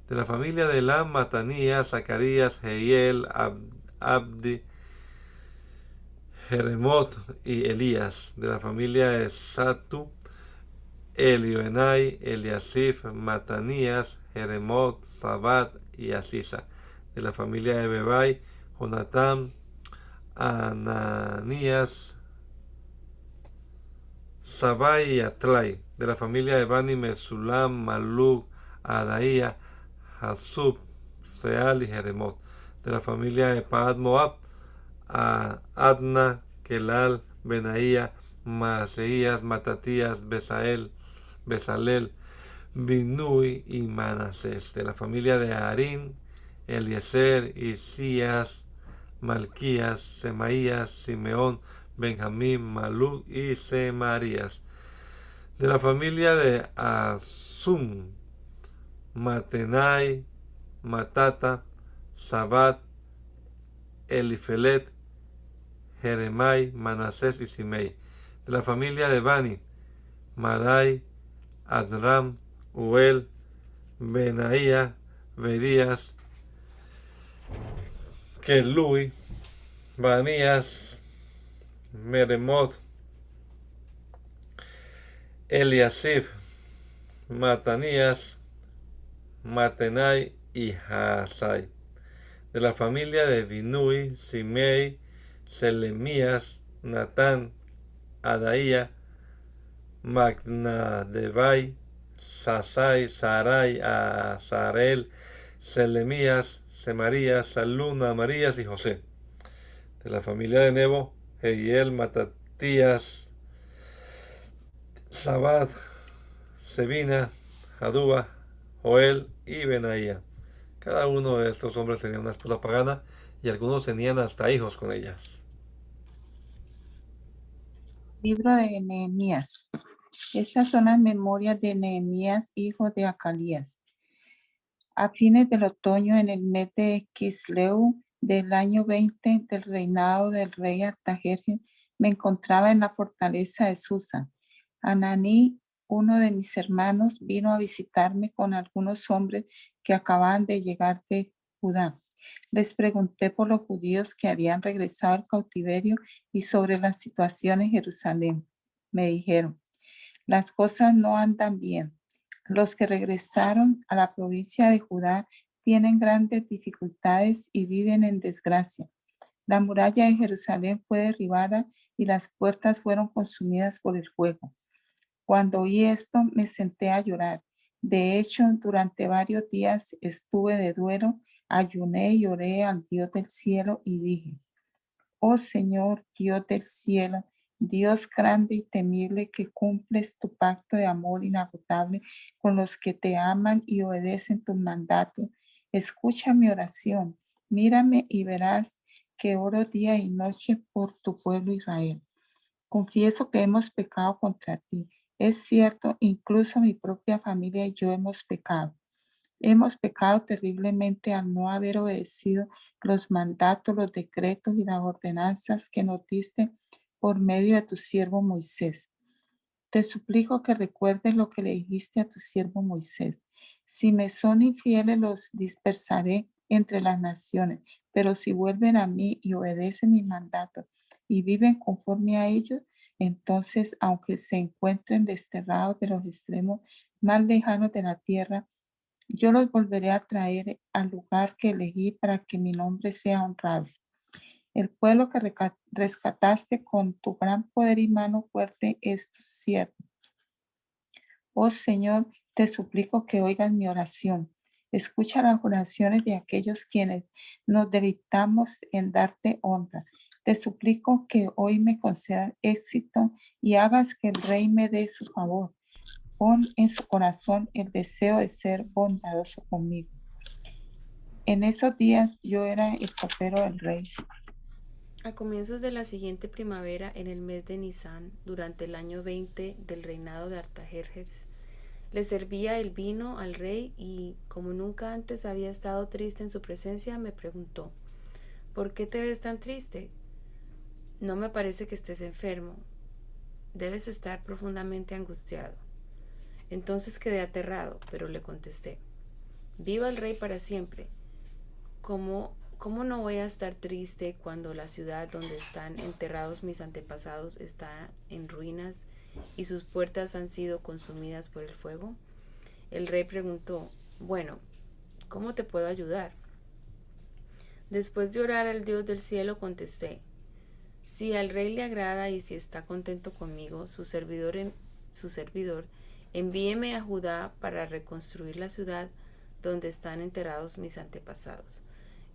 De la familia de Elam, Matanías, Zacarías, Jehiel, Abdi, Jeremot y Elías. De la familia de Satu, Elioenai, Eliasif, Matanías, Jeremot, Sabat y Asisa. De la familia de Bebai, Jonatán, Ananías, Sabai y Atlai. De la familia de Bani, Mesulam, Maluk, Adaía, Hasub, Seal y Jeremot. De la familia de Paad Moab, Adna, Kelal, Benaía, Maaseías, Matatías, Besalel, Binui y Manasés. De la familia de Harín, Eliezer, Isías, Malquías, Semaías, Simeón, Benjamín, Maluk y Semarías. De la familia de Asum, Matenai, Matata, Sabat, Elifelet, Jeremai, Manasés y Simei. De la familia de Bani, Madai, Adram, Uel, Benaía, Bedías, Kelui, Banías, Meremot, Eliasib, Matanías, Matenai y Hasai. De la familia de Binui, Simei, Selemías, Natán, Adaía, Magnadevai, Sasai, Sarai, Azarel, Selemías, Semarías, Saluna, Marías y José. De la familia de Nebo, Jehiel, Matatías, Sabat, Sebina, Jadúa, Joel y Benaía. Cada uno de estos hombres tenía una esposa pagana y algunos tenían hasta hijos con ellas. Libro de Nehemías. Estas son las memorias de Nehemías, hijo de Acalías. A fines del otoño, en el mes de Kisleu del año 20 del reinado del rey Artajerjes, me encontraba en la fortaleza de Susa. Ananí, uno de mis hermanos, vino a visitarme con algunos hombres que acababan de llegar de Judá. Les pregunté por los judíos que habían regresado al cautiverio y sobre la situación en Jerusalén. Me dijeron, las cosas no andan bien. Los que regresaron a la provincia de Judá tienen grandes dificultades y viven en desgracia. La muralla de Jerusalén fue derribada y las puertas fueron consumidas por el fuego. Cuando oí esto, me senté a llorar. De hecho, durante varios días estuve de duelo, ayuné y oré al Dios del cielo y dije, oh Señor, Dios del cielo, Dios grande y temible que cumples tu pacto de amor inagotable con los que te aman y obedecen tus mandatos. Escucha mi oración, mírame y verás que oro día y noche por tu pueblo Israel. Confieso que hemos pecado contra ti. Es cierto, incluso mi propia familia y yo hemos pecado. Hemos pecado terriblemente al no haber obedecido los mandatos, los decretos y las ordenanzas que nos diste por medio de tu siervo Moisés. Te suplico que recuerdes lo que le dijiste a tu siervo Moisés. Si me son infieles, los dispersaré entre las naciones, pero si vuelven a mí y obedecen mis mandatos y viven conforme a ellos, entonces, aunque se encuentren desterrados de los extremos más lejanos de la tierra, yo los volveré a traer al lugar que elegí para que mi nombre sea honrado. El pueblo que rescataste con tu gran poder y mano fuerte es tu siervo. Oh Señor, te suplico que oigas mi oración. Escucha las oraciones de aquellos quienes nos deleitamos en darte honra. Te suplico que hoy me concedas éxito y hagas que el rey me dé su favor. Pon en su corazón el deseo de ser bondadoso conmigo. En esos días yo era el copero del rey. A comienzos de la siguiente primavera, en el mes de Nisan, durante el año 20 del reinado de Artajerjes, le servía el vino al rey y, como nunca antes había estado triste en su presencia, me preguntó, ¿por qué te ves tan triste? No me parece que estés enfermo. Debes estar profundamente angustiado. Entonces quedé aterrado, pero le contesté, viva el rey para siempre. ¿Cómo no voy a estar triste cuando la ciudad donde están enterrados mis antepasados está en ruinas y sus puertas han sido consumidas por el fuego? El rey preguntó, bueno, ¿cómo te puedo ayudar? Después de orar al Dios del cielo, contesté, si al rey le agrada y si está contento conmigo, su servidor, envíeme a Judá para reconstruir la ciudad donde están enterrados mis antepasados.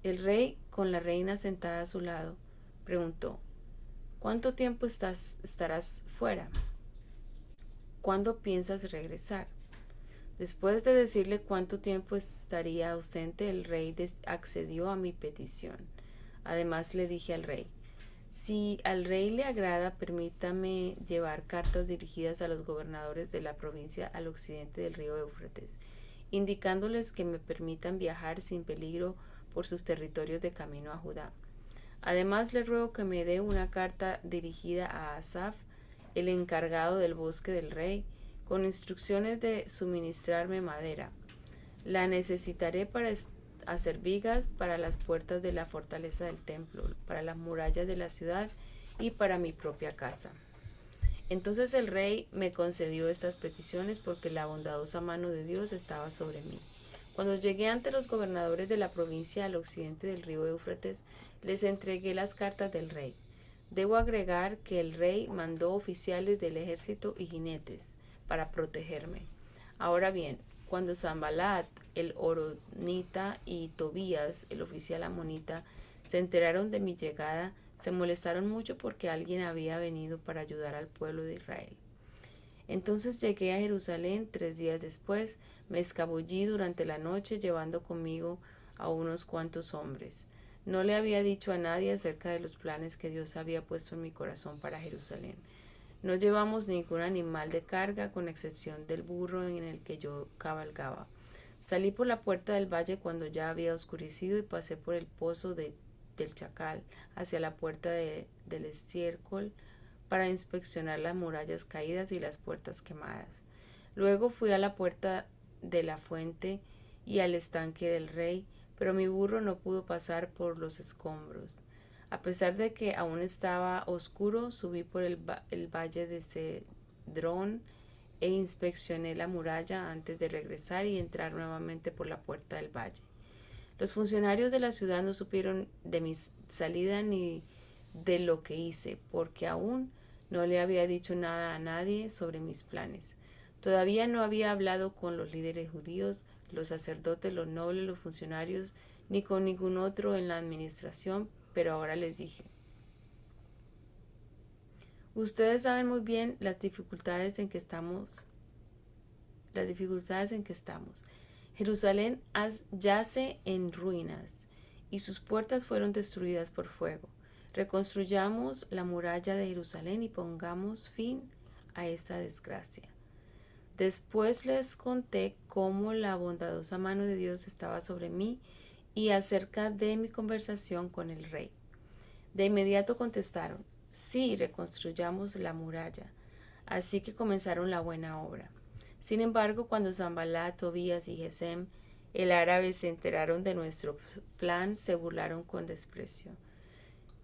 El rey, con la reina sentada a su lado, preguntó, ¿Cuánto tiempo estarás fuera? ¿Cuándo piensas regresar? Después de decirle cuánto tiempo estaría ausente, el rey accedió a mi petición. Además le dije al rey: si al rey le agrada, permítame llevar cartas dirigidas a los gobernadores de la provincia al occidente del río Éufrates, indicándoles que me permitan viajar sin peligro por sus territorios de camino a Judá. Además le ruego que me dé una carta dirigida a Asaf, el encargado del bosque del rey, con instrucciones de suministrarme madera. La necesitaré para hacer vigas para las puertas de la fortaleza del templo, para las murallas de la ciudad y para mi propia casa. Entonces el rey me concedió estas peticiones porque la bondadosa mano de Dios estaba sobre mí. Cuando llegué ante los gobernadores de la provincia al occidente del río Éufrates, les entregué las cartas del rey. Debo agregar que el rey mandó oficiales del ejército y jinetes para protegerme. Ahora bien, cuando Sanbalat, el horonita, y Tobías, el oficial amonita, se enteraron de mi llegada, se molestaron mucho porque alguien había venido para ayudar al pueblo de Israel. Entonces llegué a Jerusalén 3 días después, me escabullí durante la noche llevando conmigo a unos cuantos hombres. No le había dicho a nadie acerca de los planes que Dios había puesto en mi corazón para Jerusalén. No llevamos ningún animal de carga, con excepción del burro en el que yo cabalgaba. Salí por la puerta del valle cuando ya había oscurecido y pasé por el pozo del Chacal hacia la puerta del estiércol para inspeccionar las murallas caídas y las puertas quemadas. Luego fui a la puerta de la fuente y al estanque del rey, pero mi burro no pudo pasar por los escombros. A pesar de que aún estaba oscuro, subí por el valle de Cedrón e inspeccioné la muralla antes de regresar y entrar nuevamente por la puerta del valle. Los funcionarios de la ciudad no supieron de mi salida ni de lo que hice, porque aún no le había dicho nada a nadie sobre mis planes. Todavía no había hablado con los líderes judíos, los sacerdotes, los nobles, los funcionarios, ni con ningún otro en la administración, pero ahora les dije: ustedes saben muy bien las dificultades en que estamos. Jerusalén yace en ruinas y sus puertas fueron destruidas por fuego. Reconstruyamos la muralla de Jerusalén y pongamos fin a esta desgracia. Después les conté cómo la bondadosa mano de Dios estaba sobre mí y acerca de mi conversación con el rey. De inmediato contestaron: sí, reconstruyamos la muralla. Así que comenzaron la buena obra. Sin embargo, cuando Sanbalat, Tobías y Gesem, el árabe, se enteraron de nuestro plan, se burlaron con desprecio.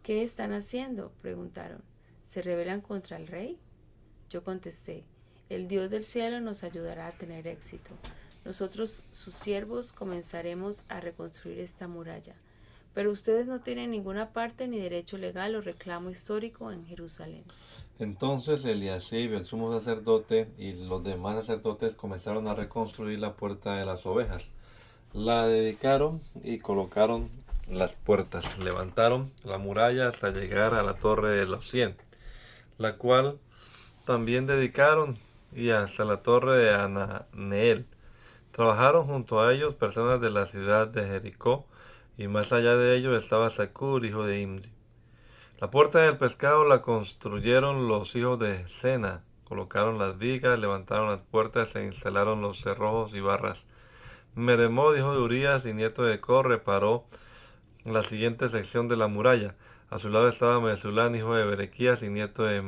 ¿Qué están haciendo?, preguntaron. ¿Se rebelan contra el rey? Yo contesté: el Dios del cielo nos ayudará a tener éxito. Nosotros, sus siervos, comenzaremos a reconstruir esta muralla. Pero ustedes no tienen ninguna parte ni derecho legal o reclamo histórico en Jerusalén. Entonces Eliasib, el sumo sacerdote, y los demás sacerdotes comenzaron a reconstruir la puerta de las ovejas. La dedicaron y colocaron las puertas. Levantaron la muralla hasta llegar a la torre de los 100, la cual también dedicaron, y hasta la torre de Ananeel. Trabajaron junto a ellos personas de la ciudad de Jericó, y más allá de ellos estaba Zacur, hijo de Imri. La puerta del pescado la construyeron los hijos de Sena, colocaron las vigas, levantaron las puertas e instalaron los cerrojos y barras. Meremot, hijo de Urías y nieto de Cor, reparó la siguiente sección de la muralla. A su lado estaba Mesulán, hijo de Berequías y nieto de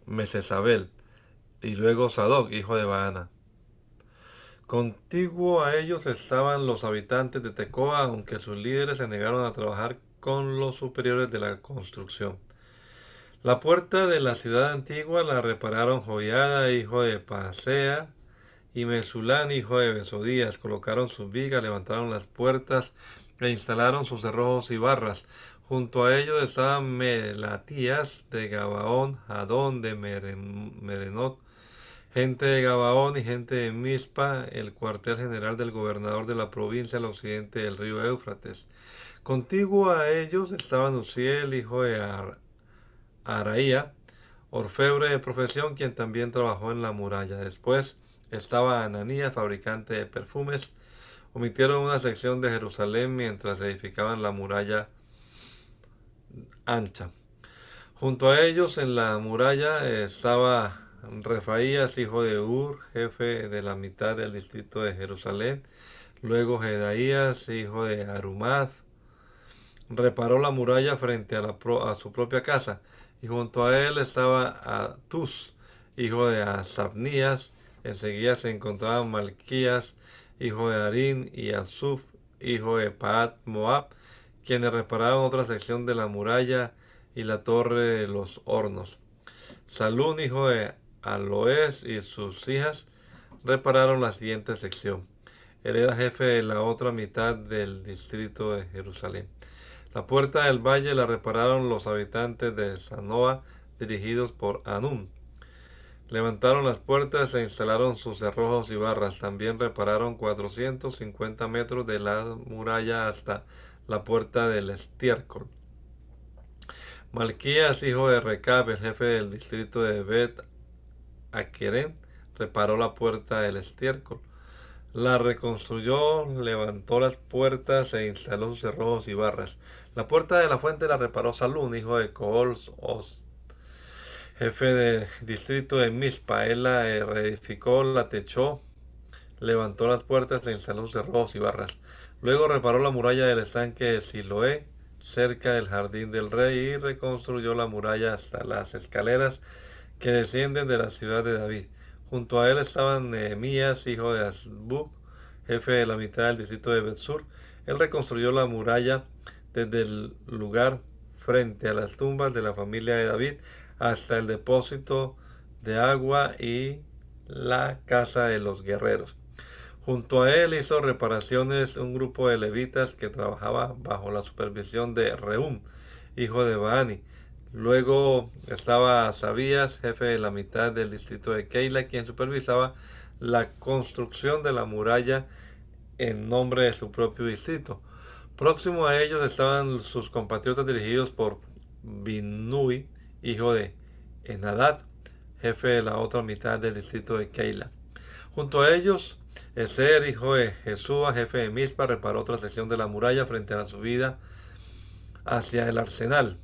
Mesesabel, y luego Sadoc, hijo de Baana. Contiguo a ellos estaban los habitantes de Tecoa, aunque sus líderes se negaron a trabajar con los superiores de la construcción. La puerta de la ciudad antigua la repararon Joiada, hijo de Pasea, y Mesulán, hijo de Besodías. Colocaron sus vigas, levantaron las puertas e instalaron sus cerrojos y barras. Junto a ellos estaban Melatías de Gabaón, Adón de Merenot, gente de Gabaón y gente de Mizpa, el cuartel general del gobernador de la provincia al occidente del río Éufrates. Contiguo a ellos estaban Uziel, hijo de Araía, orfebre de profesión, quien también trabajó en la muralla. Después estaba Ananías, fabricante de perfumes. Omitieron una sección de Jerusalén mientras edificaban la muralla ancha. Junto a ellos en la muralla estaba Refaías, hijo de Ur, jefe de la mitad del distrito de Jerusalén. Luego Jedaías, hijo de Arumad, reparó la muralla frente a su propia casa. Y junto a él estaba Atus, hijo de Asabnías. Enseguida se encontraban Malquías, hijo de Harín, y Asuf, hijo de Paat Moab, quienes repararon otra sección de la muralla y la torre de los hornos. Salún, hijo de Aloés, y sus hijas repararon la siguiente sección. Él era jefe de la otra mitad del distrito de Jerusalén. La puerta del valle la repararon los habitantes de Sanoa, dirigidos por Anún. Levantaron las puertas e instalaron sus cerrojos y barras. También repararon 450 metros de la muralla hasta la puerta del estiércol. Malquías, hijo de Recab, el jefe del distrito de Bet Aquerem, reparó la puerta del estiércol. La reconstruyó, levantó las puertas e instaló sus cerrojos y barras. La puerta de la fuente la reparó Salún, hijo de Cool, jefe del distrito de Mizpa. Él la reedificó, la techó, levantó las puertas e instaló sus cerrojos y barras. Luego reparó la muralla del estanque de Siloé, cerca del jardín del rey, y reconstruyó la muralla hasta las escaleras que descienden de la ciudad de David. Junto a él estaban Nehemías, hijo de Azbuk, jefe de la mitad del distrito de Betsur. Él reconstruyó la muralla desde el lugar frente a las tumbas de la familia de David hasta el depósito de agua y la casa de los guerreros. Junto a él hizo reparaciones un grupo de levitas que trabajaba bajo la supervisión de Reum, hijo de Baani. Luego estaba Sabías, jefe de la mitad del distrito de Keila, quien supervisaba la construcción de la muralla en nombre de su propio distrito. Próximo a ellos estaban sus compatriotas dirigidos por Binnui, hijo de Enadad, jefe de la otra mitad del distrito de Keila. Junto a ellos, Ezer, hijo de Jesúa, jefe de Mizpa, reparó otra sección de la muralla frente a la subida hacia el arsenal,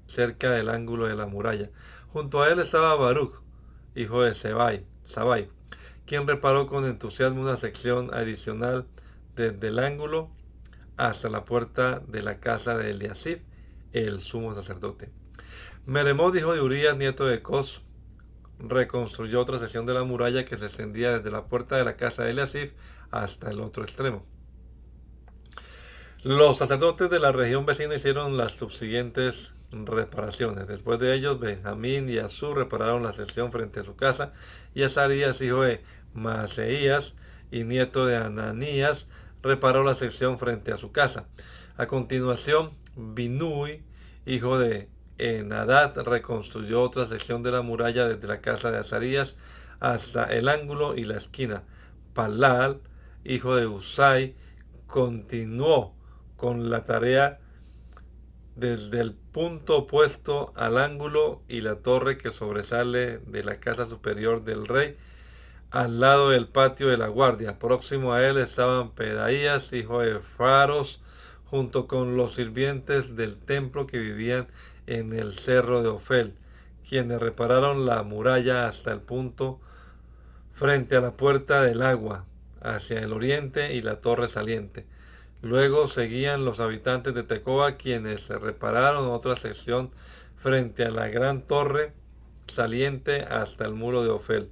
cerca del ángulo de la muralla. Junto a él estaba Baruch, hijo de Sabai, quien reparó con entusiasmo una sección adicional desde el ángulo hasta la puerta de la casa de Eliasib, el sumo sacerdote. Meremot, hijo de Urías, nieto de Cos, reconstruyó otra sección de la muralla que se extendía desde la puerta de la casa de Eliasib hasta el otro extremo. Los sacerdotes de la región vecina hicieron las subsiguientes reparaciones. Después de ellos, Benjamín y Azur repararon la sección frente a su casa, y Azarías, hijo de Maaseías y nieto de Ananías, reparó la sección frente a su casa. A continuación, Binnui, hijo de Enadad, reconstruyó otra sección de la muralla desde la casa de Azarías hasta el ángulo y la esquina. Palal, hijo de Usai, continuó con la tarea desde el punto opuesto al ángulo y la torre que sobresale de la casa superior del rey, al lado del patio de la guardia. Próximo a él estaban Pedaías, hijo de Faros, junto con los sirvientes del templo que vivían en el cerro de Ofel, quienes repararon la muralla hasta el punto frente a la puerta del agua, hacia el oriente, y la torre saliente. Luego seguían los habitantes de Tecoa, quienes repararon otra sección frente a la gran torre saliente hasta el muro de Ofel.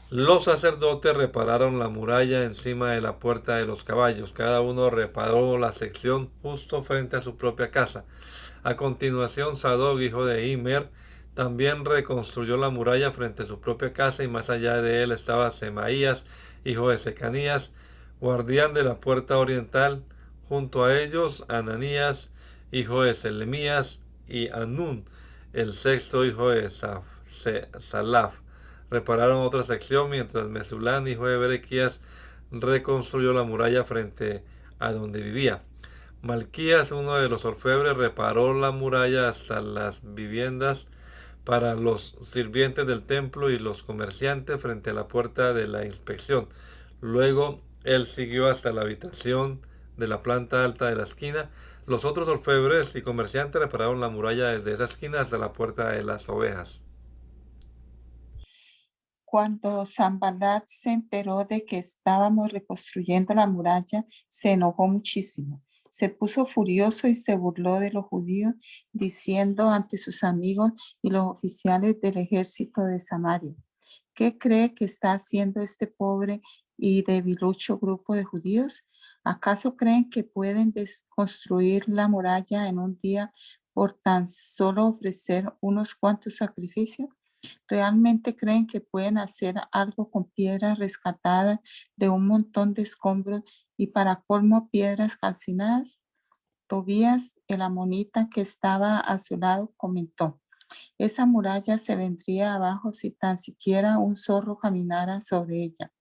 Los sacerdotes repararon la muralla encima de la puerta de los caballos. Cada uno reparó la sección justo frente a su propia casa. A continuación, Sadoc, hijo de Immer, también reconstruyó la muralla frente a su propia casa, y más allá de él estaba Semaías, hijo de Secanías, guardián de la puerta oriental. Junto a ellos, Ananías, hijo de Selemías, y Anún, el sexto hijo de Salaf, repararon otra sección, mientras Mesulán, hijo de Berequías, reconstruyó la muralla frente a donde vivía. Malquías, uno de los orfebres, reparó la muralla hasta las viviendas para los sirvientes del templo y los comerciantes frente a la puerta de la inspección. Luego él siguió hasta la habitación de la planta alta de la esquina. Los otros orfebres y comerciantes repararon la muralla desde esa esquina hasta la puerta de las ovejas. Cuando Sanballat se enteró de que estábamos reconstruyendo la muralla, se enojó muchísimo. Se puso furioso y se burló de los judíos, diciendo ante sus amigos y los oficiales del ejército de Samaria: ¿qué cree que está haciendo este pobre y debilucho grupo de judíos? ¿Acaso creen que pueden construir la muralla en un día por tan solo ofrecer unos cuantos sacrificios? ¿Realmente creen que pueden hacer algo con piedras rescatadas de un montón de escombros y para colmo piedras calcinadas? Tobías, el amonita que estaba a su lado, comentó: esa muralla se vendría abajo si tan siquiera un zorro caminara sobre ella.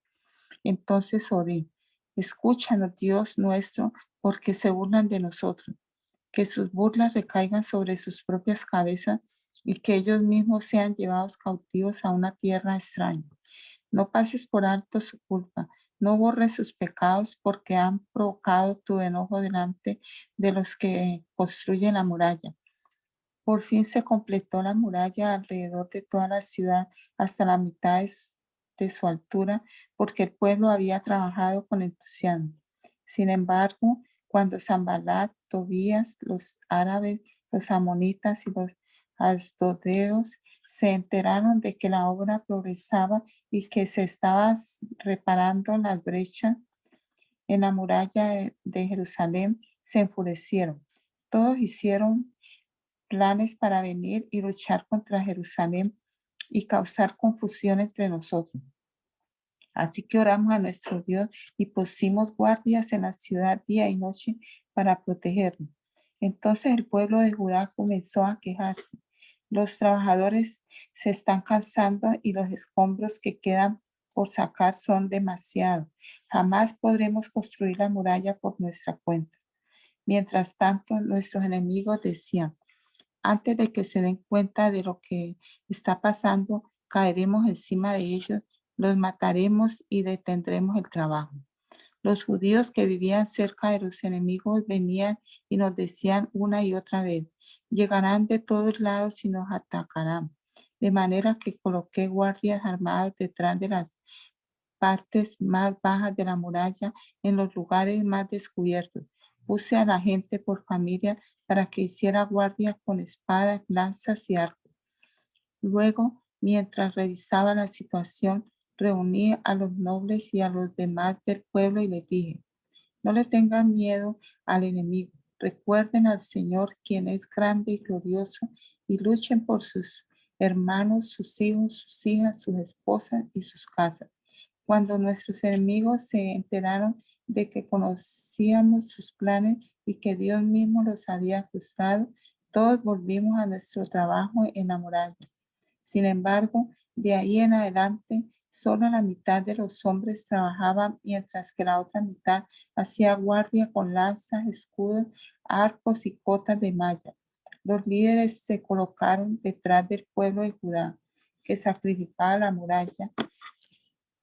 Entonces oré: escúchanos, Dios nuestro, porque se burlan de nosotros. Que sus burlas recaigan sobre sus propias cabezas y que ellos mismos sean llevados cautivos a una tierra extraña. No pases por alto su culpa, no borres sus pecados, porque han provocado tu enojo delante de los que construyen la muralla. Por fin se completó la muralla alrededor de toda la ciudad hasta la mitad de su altura, porque el pueblo había trabajado con entusiasmo. Sin embargo, cuando Sanballat, Tobías, los árabes, los amonitas y los asdodeos se enteraron de que la obra progresaba y que se estaba reparando las brechas en la muralla de Jerusalén, se enfurecieron. Todos hicieron planes para venir y luchar contra Jerusalén y causar confusión entre nosotros. Así que oramos a nuestro Dios y pusimos guardias en la ciudad día y noche para protegernos. Entonces el pueblo de Judá comenzó a quejarse: los trabajadores se están cansando y los escombros que quedan por sacar son demasiados. Jamás podremos construir la muralla por nuestra cuenta. Mientras tanto, nuestros enemigos decían: antes de que se den cuenta de lo que está pasando, caeremos encima de ellos, los mataremos y detendremos el trabajo. Los judíos que vivían cerca de los enemigos venían y nos decían una y otra vez: llegarán de todos lados y nos atacarán. De manera que coloqué guardias armados detrás de las partes más bajas de la muralla, en los lugares más descubiertos. Puse a la gente por familia para que hiciera guardia con espadas, lanzas y arcos. Luego, mientras revisaba la situación, reuní a los nobles y a los demás del pueblo y les dije: no le tengan miedo al enemigo. Recuerden al Señor, quien es grande y glorioso, y luchen por sus hermanos, sus hijos, sus hijas, sus esposas y sus casas. Cuando nuestros enemigos se enteraron de que conocíamos sus planes y que Dios mismo los había frustrado, todos volvimos a nuestro trabajo en la muralla. Sin embargo, de ahí en adelante, solo la mitad de los hombres trabajaba, mientras que la otra mitad hacía guardia con lanzas, escudos, arcos y cotas de malla. Los líderes se colocaron detrás del pueblo de Judá, que sacrificaba la muralla.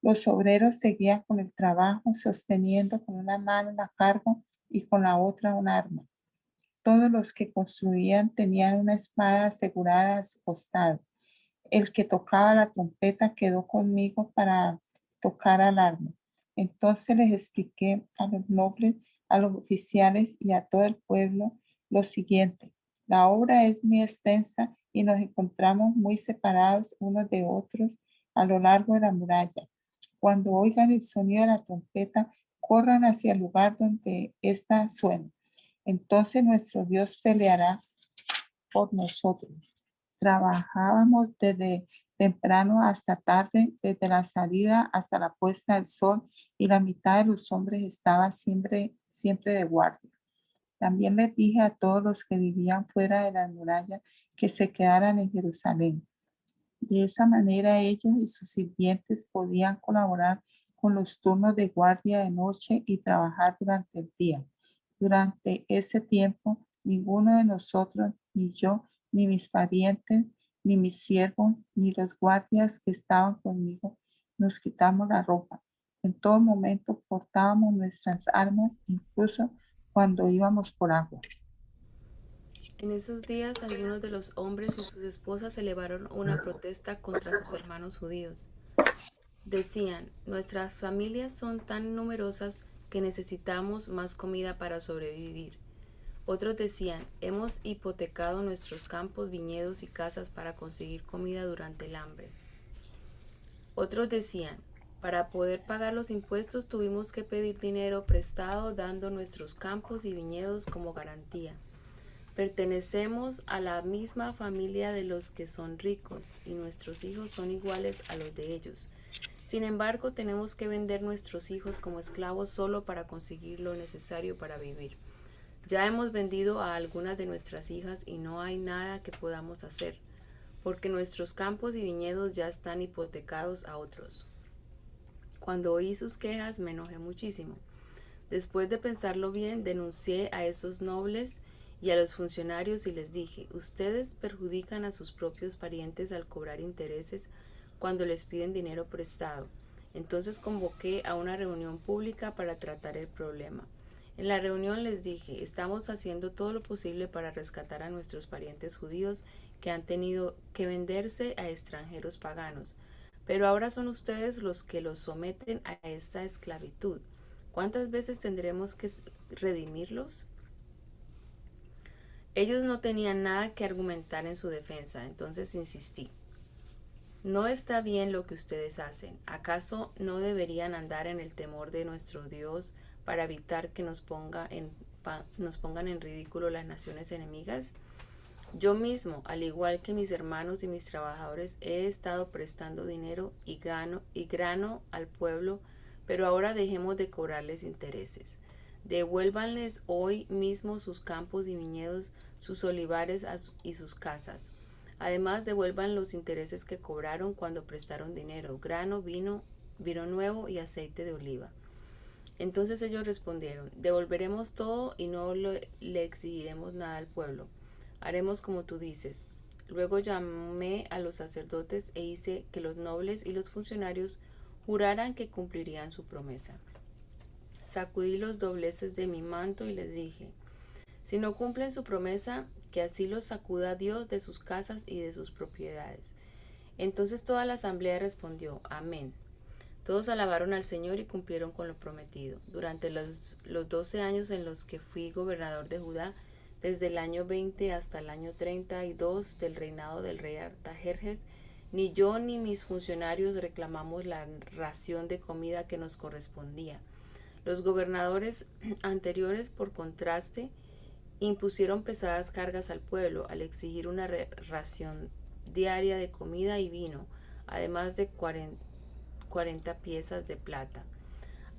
Los obreros seguían con el trabajo, sosteniendo con una mano la carga y con la otra un arma. Todos los que construían tenían una espada asegurada a su costado. El que tocaba la trompeta quedó conmigo para tocar al arma. Entonces les expliqué a los nobles, a los oficiales y a todo el pueblo lo siguiente: la obra es muy extensa y nos encontramos muy separados unos de otros a lo largo de la muralla. Cuando oigan el sonido de la trompeta, corran hacia el lugar donde ésta suena. Entonces nuestro Dios peleará por nosotros. Trabajábamos desde temprano hasta tarde, desde la salida hasta la puesta del sol, y la mitad de los hombres estaba siempre de guardia. También les dije a todos los que vivían fuera de la muralla que se quedaran en Jerusalén. De esa manera ellos y sus sirvientes podían colaborar con los turnos de guardia de noche y trabajar durante el día. Durante ese tiempo, ninguno de nosotros, ni yo, ni mis parientes, ni mis siervos, ni los guardias que estaban conmigo, nos quitamos la ropa. En todo momento portábamos nuestras armas, incluso cuando íbamos por agua. En esos días algunos de los hombres y sus esposas elevaron una protesta contra sus hermanos judíos. Decían, nuestras familias son tan numerosas que necesitamos más comida para sobrevivir. Otros decían, hemos hipotecado nuestros campos, viñedos y casas para conseguir comida durante el hambre. Otros decían, para poder pagar los impuestos tuvimos que pedir dinero prestado dando nuestros campos y viñedos como garantía. Pertenecemos a la misma familia de los que son ricos y nuestros hijos son iguales a los de ellos. Sin embargo, tenemos que vender nuestros hijos como esclavos solo para conseguir lo necesario para vivir. Ya hemos vendido a algunas de nuestras hijas y no hay nada que podamos hacer, porque nuestros campos y viñedos ya están hipotecados a otros. Cuando oí sus quejas me enojé muchísimo. Después de pensarlo bien, denuncié a esos nobles y a los funcionarios y les dije, ustedes perjudican a sus propios parientes al cobrar intereses cuando les piden dinero prestado. Entonces convoqué a una reunión pública para tratar el problema. En la reunión les dije, estamos haciendo todo lo posible para rescatar a nuestros parientes judíos que han tenido que venderse a extranjeros paganos, pero ahora son ustedes los que los someten a esta esclavitud. ¿Cuántas veces tendremos que redimirlos? Ellos no tenían nada que argumentar en su defensa, entonces insistí. No está bien lo que ustedes hacen. ¿Acaso no deberían andar en el temor de nuestro Dios para evitar que nos pongan en ridículo las naciones enemigas? Yo mismo, al igual que mis hermanos y mis trabajadores, he estado prestando dinero y grano al pueblo, pero ahora dejemos de cobrarles intereses. Devuélvanles hoy mismo sus campos y viñedos, sus olivares y sus casas. Además, devuelvan los intereses que cobraron cuando prestaron dinero, grano, vino nuevo y aceite de oliva. Entonces ellos respondieron, devolveremos todo y no le exigiremos nada al pueblo. Haremos como tú dices. Luego llamé a los sacerdotes e hice que los nobles y los funcionarios juraran que cumplirían su promesa. Sacudí los dobleces de mi manto y les dije, si no cumplen su promesa, que así los sacuda Dios de sus casas y de sus propiedades. Entonces toda la asamblea respondió, amén. Todos alabaron al Señor y cumplieron con lo prometido. Durante los 12 años en los que fui gobernador de Judá, desde el año 20 hasta el año 32 del reinado del rey Artajerjes, ni yo ni mis funcionarios reclamamos la ración de comida que nos correspondía. Los gobernadores anteriores, por contraste, impusieron pesadas cargas al pueblo al exigir una ración diaria de comida y vino, además de 40 piezas de plata.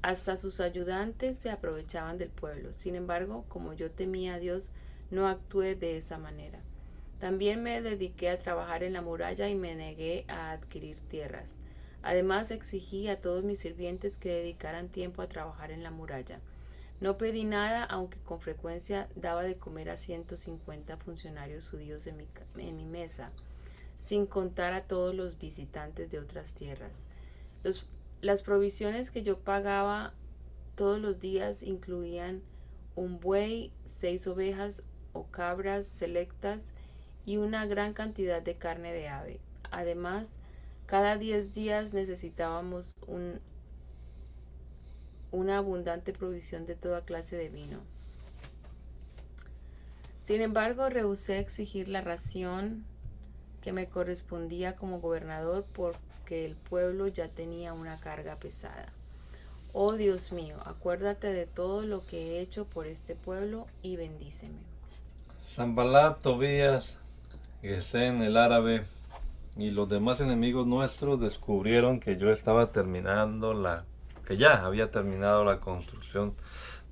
Hasta sus ayudantes se aprovechaban del pueblo. Sin embargo, como yo temía a Dios, no actué de esa manera. También me dediqué a trabajar en la muralla y me negué a adquirir tierras. Además, exigí a todos mis sirvientes que dedicaran tiempo a trabajar en la muralla. No pedí nada, aunque con frecuencia daba de comer a 150 funcionarios judíos en mi mesa, sin contar a todos los visitantes de otras tierras. Las provisiones que yo pagaba todos los días incluían un buey, 6 ovejas o cabras selectas y una gran cantidad de carne de ave. Además, cada 10 días necesitábamos una abundante provisión de toda clase de vino. Sin embargo, rehusé exigir la ración que me correspondía como gobernador porque el pueblo ya tenía una carga pesada. Oh Dios mío, acuérdate de todo lo que he hecho por este pueblo y bendíceme. Sanballat, Tobías, Gesén el árabe y los demás enemigos nuestros descubrieron que yo estaba que ya había terminado la construcción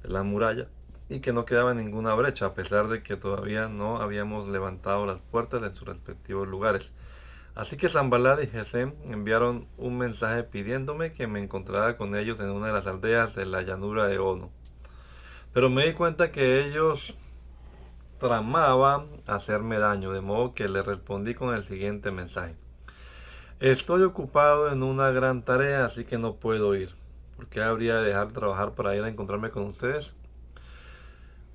de la muralla y que no quedaba ninguna brecha, a pesar de que todavía no habíamos levantado las puertas en sus respectivos lugares. Así que Sanballat y Gesem enviaron un mensaje pidiéndome que me encontrara con ellos en una de las aldeas de la llanura de Ono. Pero me di cuenta que ellos tramaban hacerme daño, de modo que le respondí con el siguiente mensaje. Estoy ocupado en una gran tarea, así que no puedo ir. ¿Por qué habría de dejar de trabajar para ir a encontrarme con ustedes?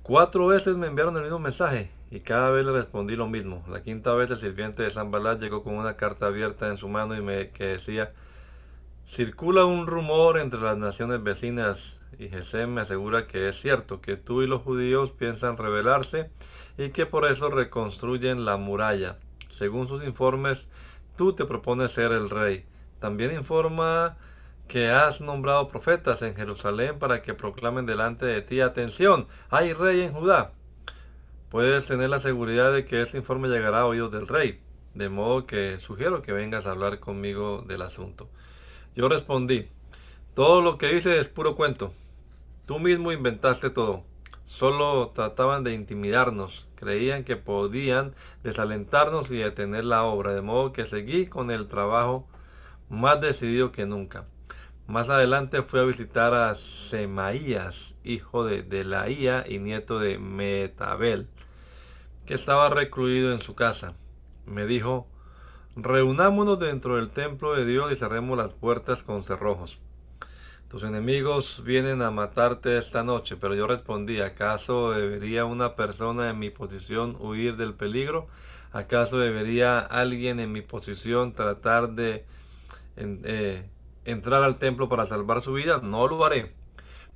4 veces me enviaron el mismo mensaje y cada vez le respondí lo mismo. La quinta vez el sirviente de Sanballat llegó con una carta abierta en su mano que decía: circula un rumor entre las naciones vecinas y Gesem me asegura que es cierto, que tú y los judíos piensan rebelarse y que por eso reconstruyen la muralla. Según sus informes, tú te propones ser el rey. También informa que has nombrado profetas en Jerusalén para que proclamen delante de ti: atención, hay rey en Judá. Puedes tener la seguridad de que este informe llegará a oídos del rey, de modo que sugiero que vengas a hablar conmigo del asunto. Yo respondí: todo lo que dices es puro cuento. Tú mismo inventaste todo. Solo trataban de intimidarnos. Creían que podían desalentarnos y detener la obra, de modo que seguí con el trabajo más decidido que nunca. Más adelante fui a visitar a Semaías, hijo de Delaía y nieto de Mehetabel, que estaba recluido en su casa. Me dijo: reunámonos dentro del templo de Dios y cerremos las puertas con cerrojos. Tus enemigos vienen a matarte esta noche. Pero yo respondí: ¿acaso debería una persona en mi posición huir del peligro? ¿Acaso debería alguien en mi posición tratar de entrar al templo para salvar su vida? No lo haré.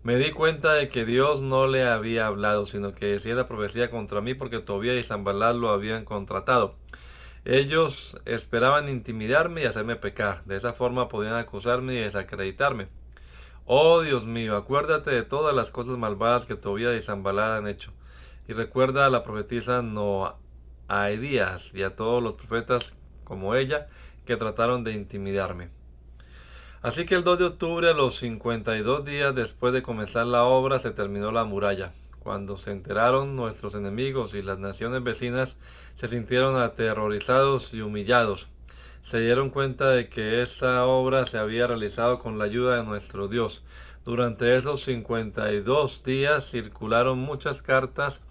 Me di cuenta de que Dios no le había hablado, sino que decía la profecía contra mí porque Tobías y Sanballat lo habían contratado. Ellos esperaban intimidarme y hacerme pecar. De esa forma podían acusarme y desacreditarme. Oh Dios mío, acuérdate de todas las cosas malvadas que Tobías y Sanballat han hecho. Y recuerda a la profetisa Noaidías y a todos los profetas como ella que trataron de intimidarme. Así que el 2 de octubre, a los 52 días después de comenzar la obra, se terminó la muralla. Cuando se enteraron nuestros enemigos y las naciones vecinas, se sintieron aterrorizados y humillados. Se dieron cuenta de que esta obra se había realizado con la ayuda de nuestro Dios. Durante esos 52 días circularon muchas cartas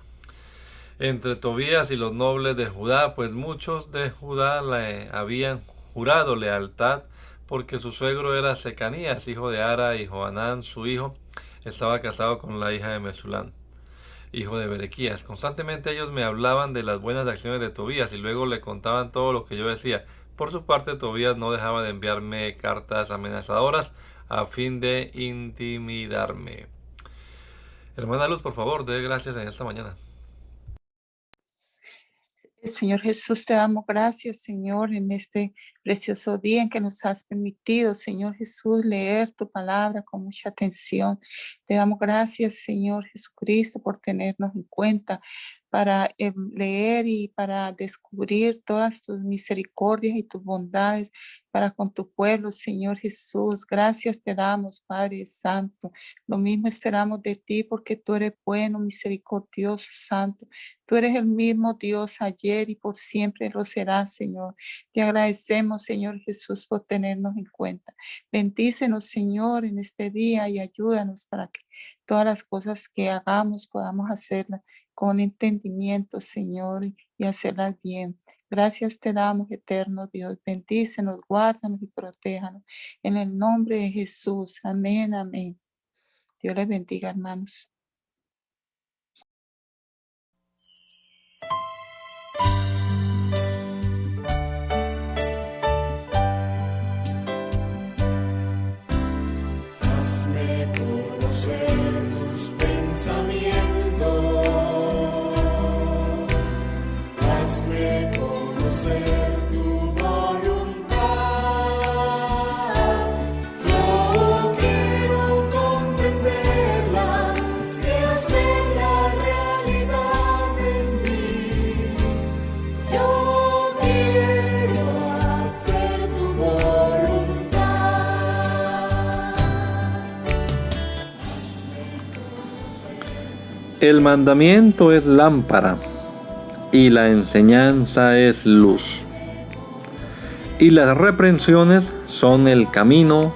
entre Tobías y los nobles de Judá, pues muchos de Judá le habían jurado lealtad porque su suegro era Secanías, hijo de Ara, y Johanán, su hijo, estaba casado con la hija de Mesulán, hijo de Berequías. Constantemente ellos me hablaban de las buenas acciones de Tobías y luego le contaban todo lo que yo decía. Por su parte, Tobías no dejaba de enviarme cartas amenazadoras a fin de intimidarme. Hermana Luz, por favor, dé gracias en esta mañana. Señor Jesús, te damos gracias, Señor, en este precioso día en que nos has permitido, Señor Jesús, leer tu palabra con mucha atención. Te damos gracias, Señor Jesucristo, por tenernos en cuenta para leer y para descubrir todas tus misericordias y tus bondades para con tu pueblo, Señor Jesús. Gracias te damos, Padre Santo. Lo mismo esperamos de ti porque tú eres bueno, misericordioso, santo. Tú eres el mismo Dios ayer y por siempre lo serás, Señor. Te agradecemos, Señor Jesús, por tenernos en cuenta. Bendícenos, Señor, en este día y ayúdanos para que todas las cosas que hagamos podamos hacerlas con entendimiento, Señor, y hacerlas bien. Gracias te damos, eterno Dios. Bendícenos, guárdanos y protéjanos. En el nombre de Jesús. Amén, amén. Dios les bendiga, hermanos. Hazme conocer tus pensamientos. Hazme conocer tu voluntad. Yo quiero comprenderla y hacerla realidad en mí. Yo quiero hacer tu voluntad. El mandamiento es lámpara y la enseñanza es luz. y las reprensiones son el camino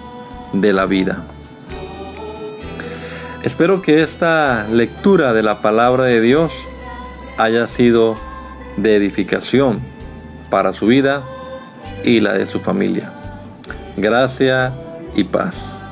de la vida. Espero que esta lectura de la palabra de Dios haya sido de edificación para su vida y la de su familia. Gracia y paz.